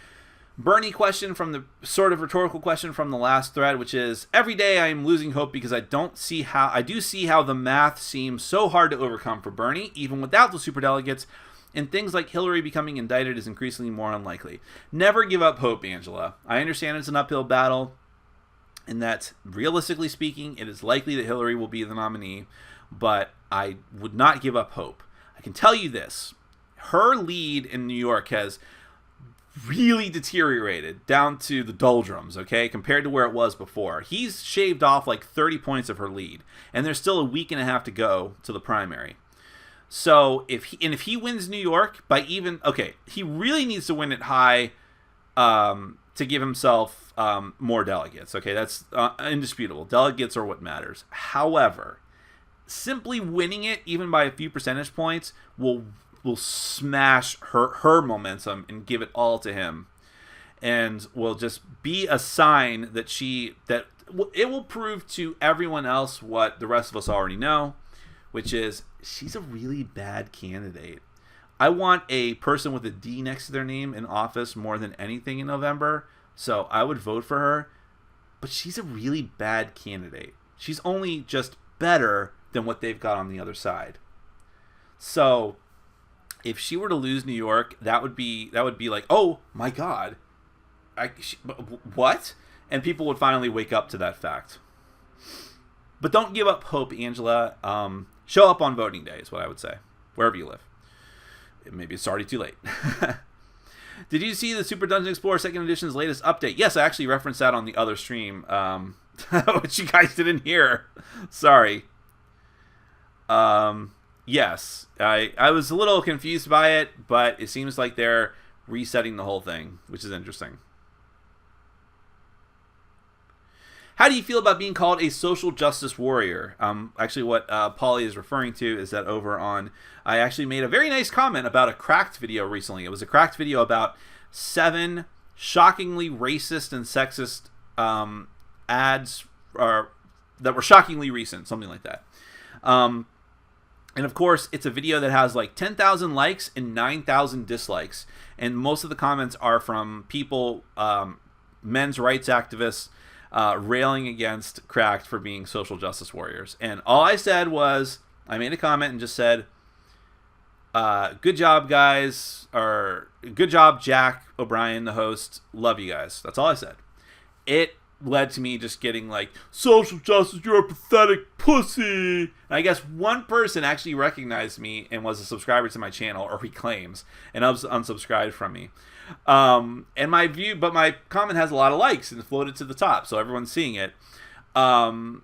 Bernie question from the sort of rhetorical question from the last thread, which is, every day I am losing hope because I do see how the math seems so hard to overcome for Bernie, even without the superdelegates, and things like Hillary becoming indicted is increasingly more unlikely. Never give up hope, Angela. I understand it's an uphill battle, and that, realistically speaking, it is likely that Hillary will be the nominee, but I would not give up hope. I can tell you this. Her lead in New York has really deteriorated down to the doldrums, okay, compared to where it was before. He's shaved off like 30 points of her lead, and there's still a week and a half to go to the primary. So if he wins New York by even, he really needs to win it high to give himself more delegates. Okay, that's indisputable. Delegates are what matters. However, simply winning it even by a few percentage points will smash her momentum and give it all to him, and will just be a sign that it will prove to everyone else what the rest of us already know, which is she's a really bad candidate. I want a person with a D next to their name in office more than anything in November, so I would vote for her, but she's a really bad candidate. She's only just better than what they've got on the other side. So if she were to lose New York, that would be like, oh my God, what? And people would finally wake up to that fact. But don't give up hope, Angela. Show up on voting day is what I would say, wherever you live. Maybe it's already too late. Did you see the Super Dungeon Explorer 2nd Edition's latest update? Yes, I actually referenced that on the other stream, which you guys didn't hear. Sorry. Yes, I was a little confused by it, but it seems like they're resetting the whole thing, which is interesting. How do you feel about being called a social justice warrior? Actually, what Polly is referring to is that I actually made a very nice comment about a Cracked video recently. It was a Cracked video about 7 shockingly racist and sexist ads that were shockingly recent, something like that. And of course, it's a video that has like 10,000 likes and 9,000 dislikes. And most of the comments are from people, men's rights activists, railing against Cracked for being social justice warriors. And all I said was, I made a comment and just said, good job, guys, or good job, Jack O'Brien, the host. Love you guys. That's all I said. It led to me just getting like, social justice, you're a pathetic pussy. And I guess one person actually recognized me and was a subscriber to my channel, or he claims, and unsubscribed from me. And my comment has a lot of likes and floated to the top, so everyone's seeing it. And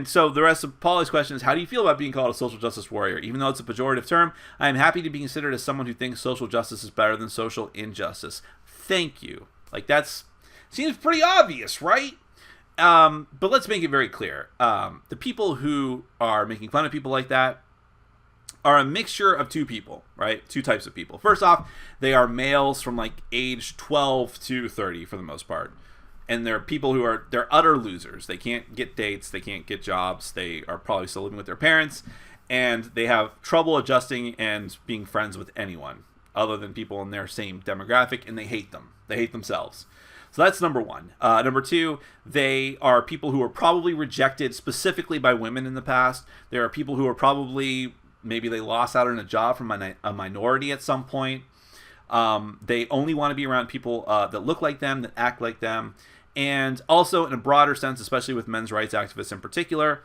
so the rest of Paulie's question is, how do you feel about being called a social justice warrior? Even though it's a pejorative term, I am happy to be considered as someone who thinks social justice is better than social injustice. Thank you. Like, that's seems pretty obvious, right? But let's make it very clear. The people who are making fun of people like that are a mixture of two people, right? Two types of people. First off, they are males from like age 12 to 30 for the most part. And they're people they're utter losers. They can't get dates. They can't get jobs. They are probably still living with their parents. And they have trouble adjusting and being friends with anyone other than people in their same demographic. And they hate them. They hate themselves. So that's number one. Number two, they are people who are probably rejected specifically by women in the past. There are people who are probably, maybe they lost out on a job from a minority at some point. They only want to be around people that look like them, that act like them. And also, in a broader sense, especially with men's rights activists in particular,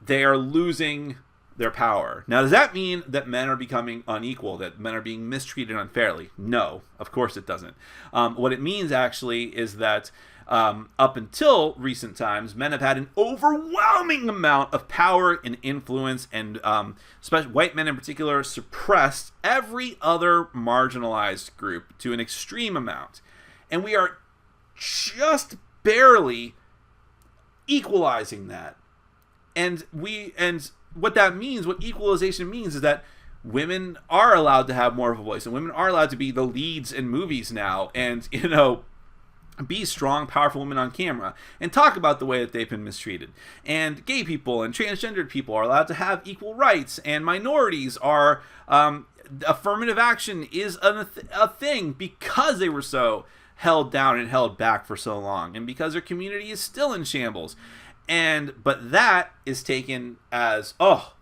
they are losing their power. Now, does that mean that men are becoming unequal, that men are being mistreated unfairly? No, of course it doesn't. What it means, actually, is that up until recent times, men have had an overwhelming amount of power and influence, and especially white men in particular suppressed every other marginalized group to an extreme amount. And we are just barely equalizing that. And what that means, what equalization means, is that women are allowed to have more of a voice, and women are allowed to be the leads in movies now, and, you know, be strong, powerful women on camera, and talk about the way that they've been mistreated. And gay people and transgendered people are allowed to have equal rights, and minorities are, affirmative action is a thing because they were so held down and held back for so long, and because their community is still in shambles. But that is taken as, oh,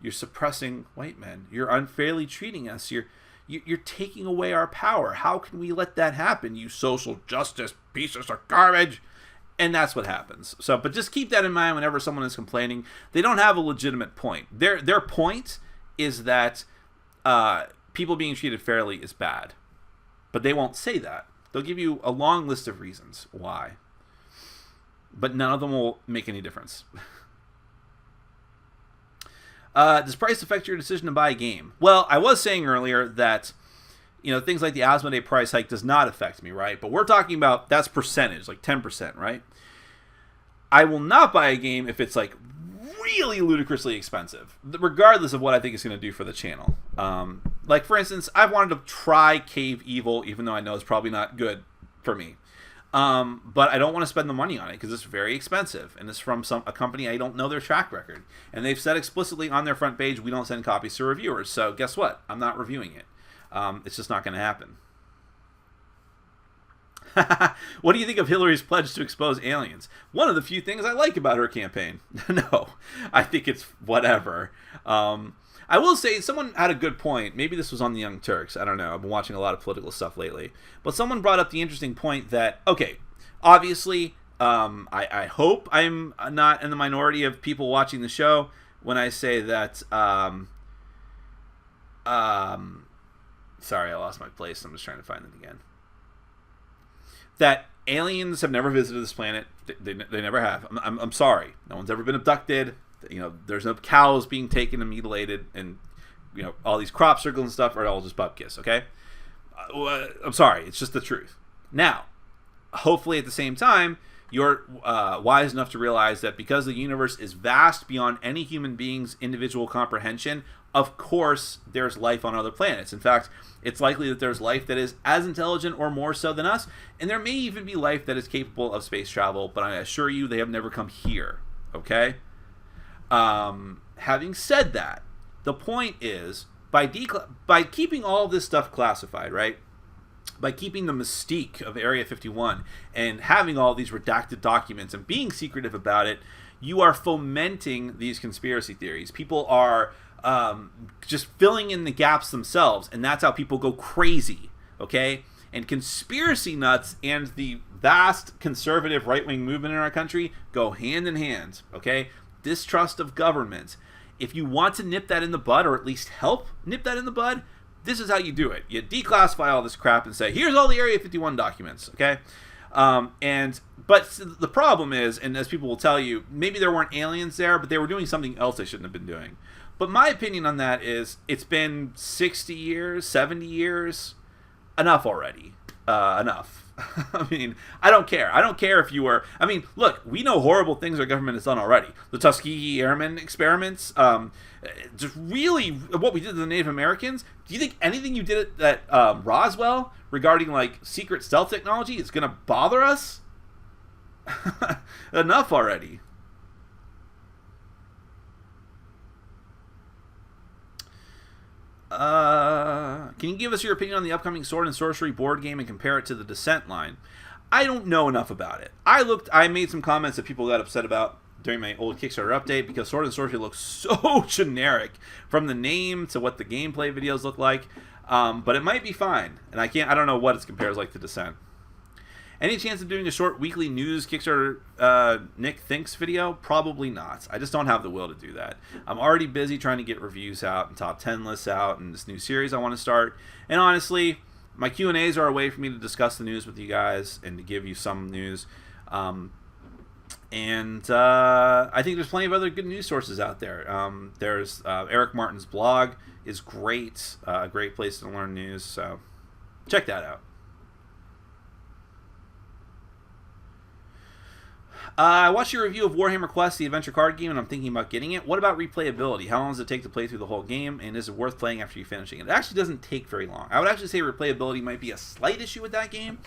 you're suppressing white men. You're unfairly treating us. You're taking away our power. How can we let that happen, you social justice pieces of garbage? And that's what happens. So, but just keep that in mind whenever someone is complaining. They don't have a legitimate point. Their point is that people being treated fairly is bad. But they won't say that. They'll give you a long list of reasons why. But none of them will make any difference. Does price affect your decision to buy a game? Well, I was saying earlier that, you know, things like the Asmodee price hike does not affect me, right? But we're talking about, that's percentage, like 10%, right? I will not buy a game if it's like really ludicrously expensive, regardless of what I think it's going to do for the channel. Like, for instance, I've wanted to try Cave Evil, even though I know it's probably not good for me. But I don't want to spend the money on it because it's very expensive, and it's from a company I don't know their track record. And they've said explicitly on their front page, we don't send copies to reviewers. So guess what? I'm not reviewing it. It's just not going to happen. What do you think of Hillary's pledge to expose aliens? One of the few things I like about her campaign. No, I think it's whatever. I will say someone had a good point. Maybe this was on the Young Turks. I don't know. I've been watching a lot of political stuff lately. But someone brought up the interesting point that, okay, obviously, I hope I'm not in the minority of people watching the show when I say that, sorry, I lost my place. I'm just trying to find it again. That aliens have never visited this planet. They never have. I'm sorry. No one's ever been abducted. You know, there's no cows being taken and mutilated, and, you know, all these crop circles and stuff are all just bupkis, okay? I'm sorry, it's just the truth. Now, hopefully at the same time, you're wise enough to realize that because the universe is vast beyond any human being's individual comprehension, of course there's life on other planets. In fact, it's likely that there's life that is as intelligent or more so than us, and there may even be life that is capable of space travel, but I assure you they have never come here, okay? Having said that, the point is, by keeping all this stuff classified, right? By keeping the mystique of Area 51 and having all these redacted documents and being secretive about it, you are fomenting these conspiracy theories. People are just filling in the gaps themselves, and that's how people go crazy, okay? And conspiracy nuts and the vast conservative right-wing movement in our country go hand in hand, okay? Distrust of government. If you want to nip that in the bud, or at least help nip that in the bud, this is how you do it. You declassify all this crap and say, here's all the Area 51 documents, okay? But the problem is, and as people will tell you, maybe there weren't aliens there, but they were doing something else they shouldn't have been doing. But my opinion on that is, it's been 60 years, 70 years, enough already. Enough. I mean, I don't care. I don't care if you were... I mean, look, we know horrible things our government has done already. The Tuskegee Airmen experiments, just really what we did to the Native Americans. Do you think anything you did at Roswell regarding, like, secret stealth technology is going to bother us? Enough already. Can you give us your opinion on the upcoming Sword and Sorcery board game and compare it to the Descent line? I don't know enough about it. I made some comments that people got upset about during my old Kickstarter update because Sword and Sorcery looks so generic from the name to what the gameplay videos look like. But it might be fine, and I don't know what it compares like to Descent. Any chance of doing a short weekly news Kickstarter Nick Thinks video? Probably not. I just don't have the will to do that. I'm already busy trying to get reviews out and top 10 lists out and this new series I want to start. And honestly, my Q&As are a way for me to discuss the news with you guys and to give you some news. I think there's plenty of other good news sources out there. There's Eric Martin's blog is great. A great place to learn news. So check that out. I watched your review of Warhammer Quest, the adventure card game, and I'm thinking about getting it. What about replayability? How long does it take to play through the whole game, and is it worth playing after you finishing it? It actually doesn't take very long. I would actually say replayability might be a slight issue with that game,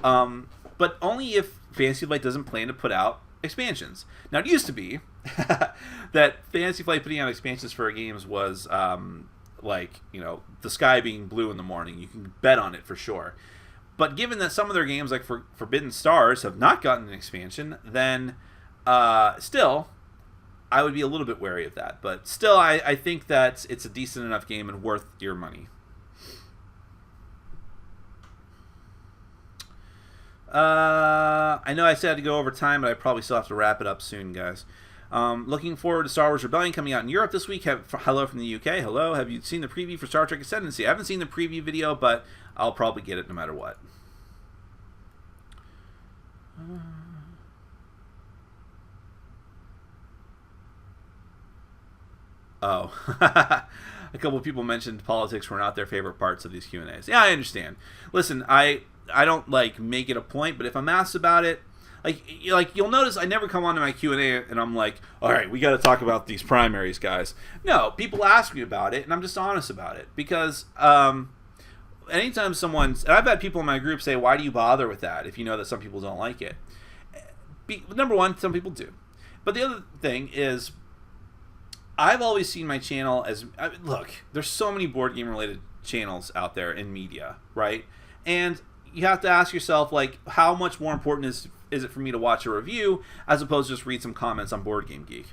but only if Fantasy Flight doesn't plan to put out expansions. Now, it used to be that Fantasy Flight putting out expansions for games was like, the sky being blue in the morning. You can bet on it for sure. But given that some of their games, like Forbidden Stars, have not gotten an expansion, then still, I would be a little bit wary of that. But still, I think that it's a decent enough game and worth your money. I know I said I had to go over time, but I probably still have to wrap it up soon, guys. Looking forward to Star Wars Rebellion coming out in Europe this week. Hello from the UK. Hello. Have you seen the preview for Star Trek Ascendancy? I haven't seen the preview video, but I'll probably get it no matter what. Oh. A couple of people mentioned politics were not their favorite parts of these Q&As. Yeah, I understand. Listen, I don't make it a point, but if I'm asked about it, like you'll notice I never come onto my Q&A and I'm like, all right, we got to talk about these primaries, guys. No, people ask me about it and I'm just honest about it because anytime and I've had people in my group say, why do you bother with that if you know that some people don't like it? Number one, some people do. But the other thing is I've always seen my channel as, look, there's so many board game related channels out there in media, right? And you have to ask yourself, like, how much more important is it for me to watch a review as opposed to just read some comments on Board Game Geek?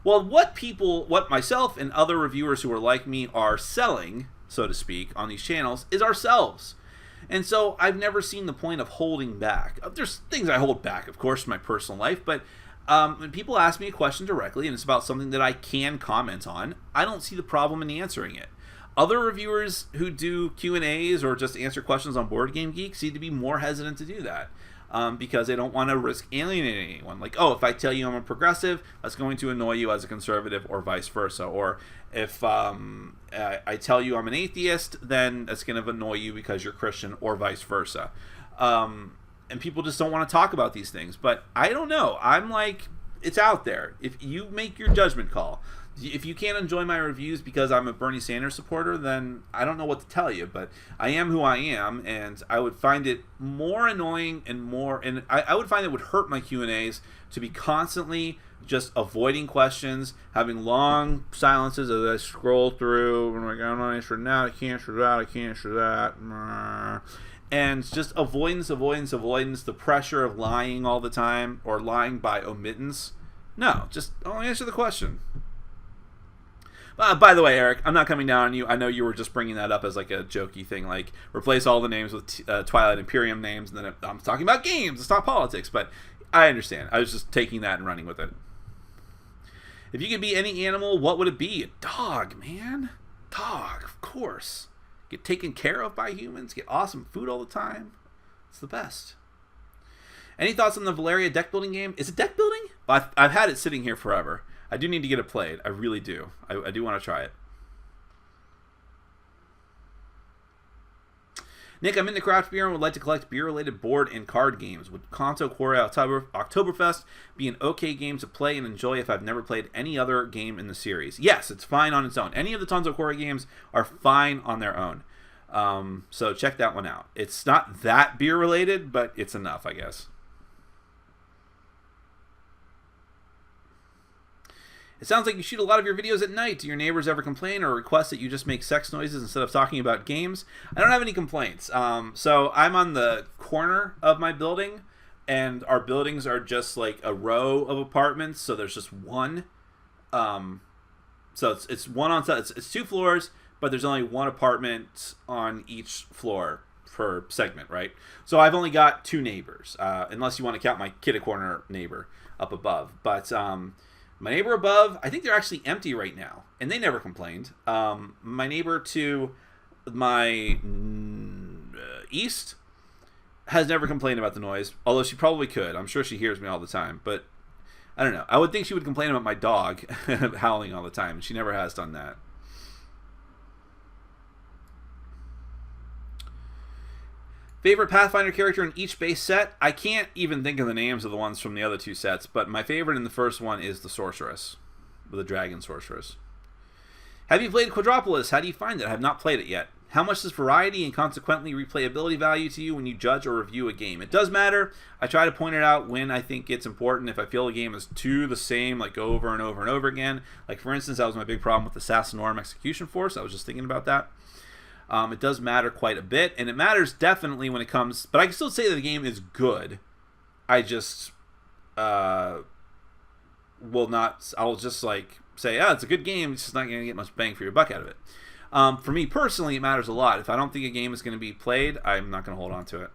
Well, what myself and other reviewers who are like me are selling, so to speak, on these channels is ourselves. And so I've never seen the point of holding back. There's things I hold back, of course, in my personal life, but when people ask me a question directly and it's about something that I can comment on, I don't see the problem in answering it. Other reviewers who do Q&As or just answer questions on Board Game Geek seem to be more hesitant to do that because they don't want to risk alienating anyone. Like, oh, if I tell you I'm a progressive, that's going to annoy you as a conservative or vice versa. Or if I tell you I'm an atheist, then that's going to annoy you because you're Christian or vice versa. And people just don't want to talk about these things. But I don't know. I'm like, it's out there. If you make your judgment call. If you can't enjoy my reviews because I'm a Bernie Sanders supporter, then I don't know what to tell you. But I am who I am, and I would find it more annoying and I would find it would hurt my Q&As to be constantly just avoiding questions, having long silences as I scroll through. I'm like, I'm not answering that, I can't answer that, I can't answer that. And just avoidance, the pressure of lying all the time or lying by omittance. No, just I'll answer the question. By the way, Eric, I'm not coming down on you. I know you were just bringing that up as like a jokey thing, like replace all the names with Twilight Imperium names, and then I'm talking about games. It's not politics, but I understand. I was just taking that and running with it. If you could be any animal, what would it be? A dog, man. Dog, of course. Get taken care of by humans, get awesome food all the time. It's the best. Any thoughts on the Valeria deck building game? Is it deck building? I've had it sitting here forever. I do need to get it played. I really do. I do want to try it. Nick, I'm into craft beer and would like to collect beer-related board and card games. Would Kanto Kore Oktoberfest be an okay game to play and enjoy if I've never played any other game in the series? Yes, it's fine on its own. Any of the Tanto Kore games are fine on their own. So check that one out. It's not that beer-related, but it's enough, I guess. It sounds like you shoot a lot of your videos at night. Do your neighbors ever complain or request that you just make sex noises instead of talking about games? I don't have any complaints. So I'm on the corner of my building, and our buildings are just like a row of apartments. So there's just one. So it's one on set. It's 2 floors, but there's only one apartment on each floor per segment, right? So I've only got 2 neighbors, unless you want to count my kitty-corner neighbor up above. But my neighbor above, I think they're actually empty right now, and they never complained. My neighbor to my east has never complained about the noise, although she probably could. I'm sure she hears me all the time, but I don't know. I would think she would complain about my dog howling all the time, and she never has done that. Favorite Pathfinder character in each base set? I can't even think of the names of the ones from the other 2 sets, but my favorite in the first one is the Sorceress, the Dragon Sorceress. Have you played Quadropolis? How do you find it? I have not played it yet. How much does variety and consequently replayability value to you when you judge or review a game? It does matter. I try to point it out when I think it's important. If I feel a game is too the same, like over and over and over again. Like, for instance, that was my big problem with Assassinorum Execution Force. I was just thinking about that. It does matter quite a bit, and it matters definitely when it comes... But I can still say that the game is good. I just will not... I'll just, like, say, it's a good game. It's just not going to get much bang for your buck out of it. For me, personally, it matters a lot. If I don't think a game is going to be played, I'm not going to hold on to it.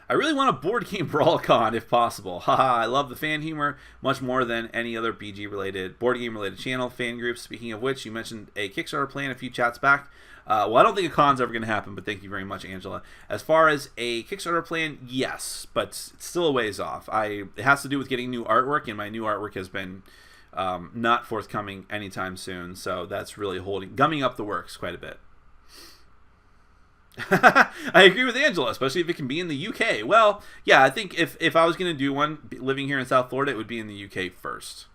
I really want a board game BrawlCon if possible. Haha, I love the fan humor much more than any other BG-related, board game-related channel, fan groups. Speaking of which, you mentioned a Kickstarter plan a few chats back. Well, I don't think a con's ever going to happen, but thank you very much, Angela. As far as a Kickstarter plan, yes, but it's still a ways off. It has to do with getting new artwork, and my new artwork has been not forthcoming anytime soon, so that's really gumming up the works quite a bit. I agree with Angela, especially if it can be in the UK. Well, yeah, I think if I was going to do one living here in South Florida, it would be in the UK first.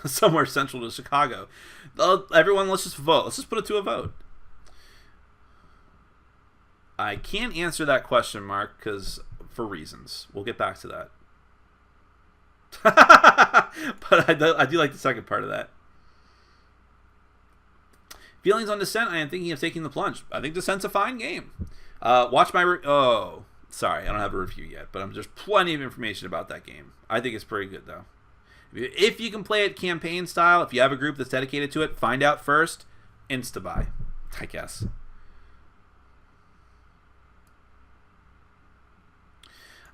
Somewhere central to Chicago. Everyone, let's just vote. Let's just put it to a vote. I can't answer that question, Mark, because for reasons. We'll get back to that. But I do like the second part of that. Feelings on Descent, I am thinking of taking the plunge. I think Descent's a fine game. Watch my... sorry, I don't have a review yet, but there's plenty of information about that game. I think it's pretty good, though. If you can play it campaign style, if you have a group that's dedicated to it, find out first, insta-buy, I guess.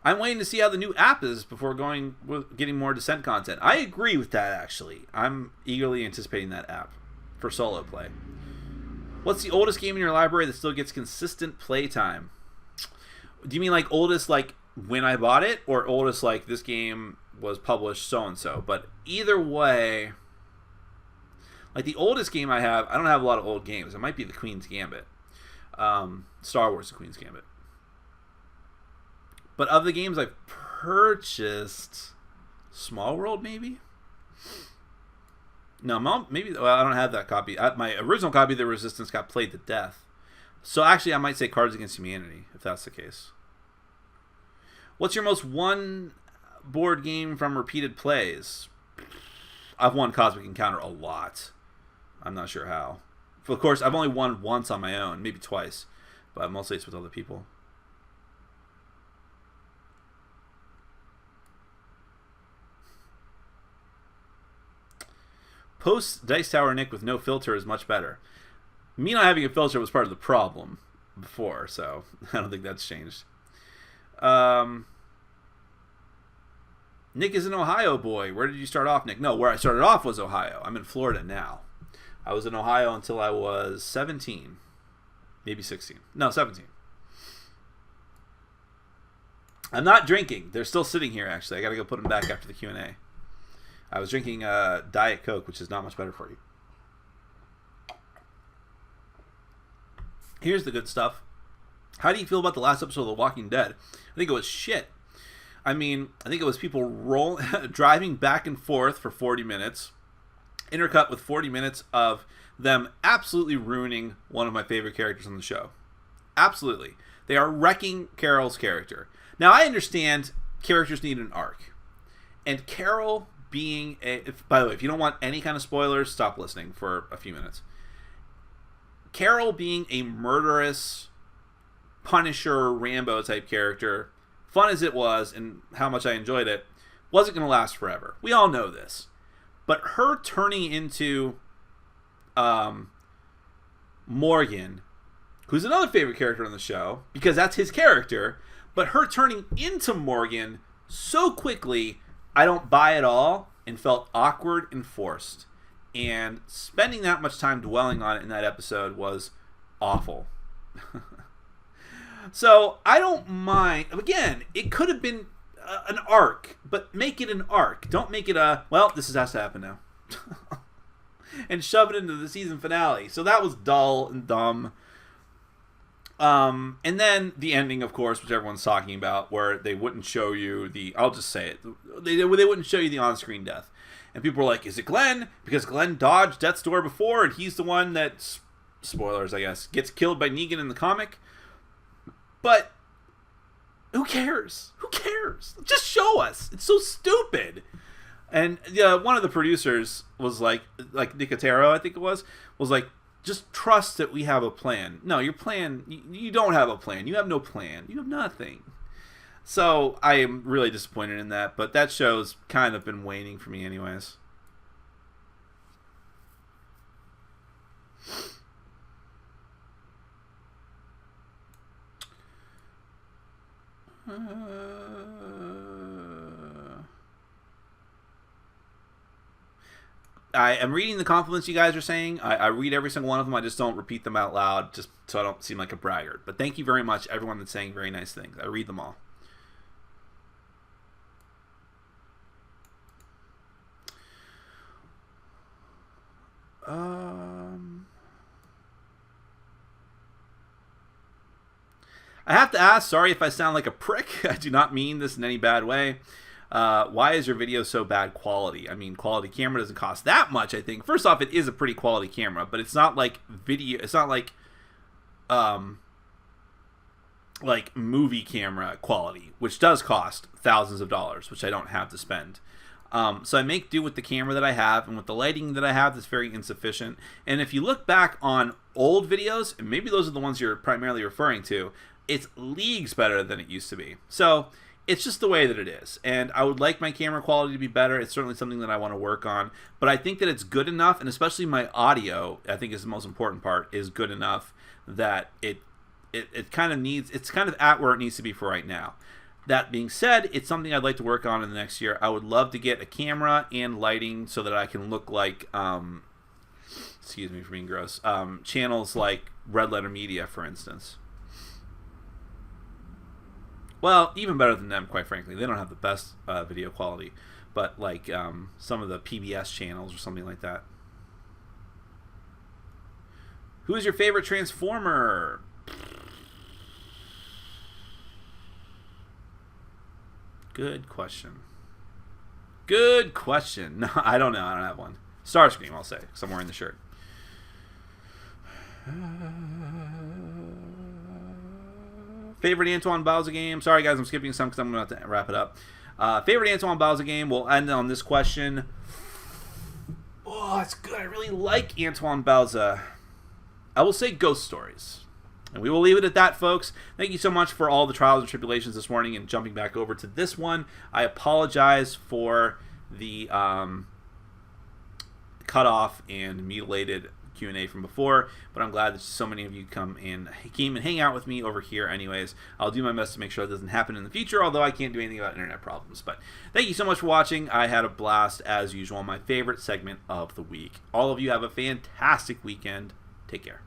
I'm waiting to see how the new app is before getting more Descent content. I agree with that, actually. I'm eagerly anticipating that app for solo play. What's the oldest game in your library that still gets consistent play time? Do you mean like oldest like when I bought it, or oldest like this game was published so-and-so? But either way, like the oldest game I don't have a lot of old games. It might be the Queen's Gambit. Star Wars The Queen's Gambit. But of the games I've purchased, Small World maybe? No, maybe. Well, I don't have that copy. My original copy of The Resistance got played to death. So actually, I might say Cards Against Humanity, if that's the case. What's your most won board game from repeated plays? I've won Cosmic Encounter a lot. I'm not sure how. Of course, I've only won once on my own, maybe twice, but mostly it's with other people. Post Dice Tower Nick with no filter is much better. Me not having a filter was part of the problem before, so I don't think that's changed. Nick is an Ohio boy. Where did you start off, Nick? No, where I started off was Ohio. I'm in Florida now. I was in Ohio until I was 17. Maybe 16. No, 17. I'm not drinking. They're still sitting here, actually. I got to go put them back after the Q&A. I was drinking Diet Coke, which is not much better for you. Here's the good stuff. How do you feel about the last episode of The Walking Dead? I think it was shit. I mean, I think it was people driving back and forth for 40 minutes, intercut with 40 minutes of them absolutely ruining one of my favorite characters on the show. Absolutely. They are wrecking Carol's character. Now, I understand characters need an arc. And Carol being by the way, if you don't want any kind of spoilers, stop listening for a few minutes. Carol being a murderous Punisher, Rambo type character, fun as it was and how much I enjoyed it, wasn't going to last forever. We all know this. But her turning into Morgan, who's another favorite character on the show, because that's his character, but her turning into Morgan so quickly, I don't buy it all and felt awkward and forced. And spending that much time dwelling on it in that episode was awful. So I don't mind. Again, it could have been an arc, but make it an arc. Don't make it a, well, this has to happen now. And shove it into the season finale. So that was dull and dumb. And then the ending, of course, which everyone's talking about, where they wouldn't show you the, I'll just say it, they wouldn't show you the on-screen death. And people were like, is it Glenn? Because Glenn dodged death's door before, and he's the one that, spoilers, I guess, gets killed by Negan in the comic. But who cares? Who cares? Just show us. It's so stupid. And one of the producers was like Nicotero, I think it was like, just trust that we have a plan. No, your plan, you don't have a plan. You have no plan. You have nothing. So I am really disappointed in that, but that show's kind of been waning for me anyways. I am reading the compliments you guys are saying. I read every single one of them. I just don't repeat them out loud, just so I don't seem like a braggart. But thank you very much, everyone that's saying very nice things. I read them all. I have to ask, sorry if I sound like a prick. I do not mean this in any bad way. Why is your video so bad quality? I mean, quality camera doesn't cost that much, I think. First off, it is a pretty quality camera, but it's not like video. It's not like movie camera quality, which does cost thousands of dollars, which I don't have to spend. So I make do with the camera that I have and with the lighting that I have that's very insufficient. And if you look back on old videos, and maybe those are the ones you're primarily referring to, it's leagues better than it used to be. So it's just the way that it is. And I would like my camera quality to be better. It's certainly something that I want to work on. But I think that it's good enough, and especially my audio, I think is the most important part, is good enough that it kind of needs, it's kind of at where it needs to be for right now. That being said, it's something I'd like to work on in the next year. I would love to get a camera and lighting so that I can look like, excuse me for being gross, channels like Red Letter Media, for instance. Well, even better than them, quite frankly. They don't have the best video quality, but like some of the PBS channels or something like that. Who is your favorite Transformer? Good question. Good question. No, I don't know. I don't have one. Starscream, I'll say, because I'm wearing the shirt. Favorite Antoine Bowser game? Sorry, guys, I'm skipping some because I'm going to have to wrap it up. Favorite Antoine Bowser game? We'll end on this question. Oh, it's good. I really like Antoine Bowser. I will say Ghost Stories. And we will leave it at that, folks. Thank you so much for all the trials and tribulations this morning and jumping back over to this one. I apologize for the cutoff and mutilated Q&A from before, but I'm glad that so many of you came and hang out with me over here anyways. I'll do my best to make sure that doesn't happen in the future, although I can't do anything about internet problems. But thank you so much for watching. I had a blast as usual. My favorite segment of the week. All of you have a fantastic weekend. Take care.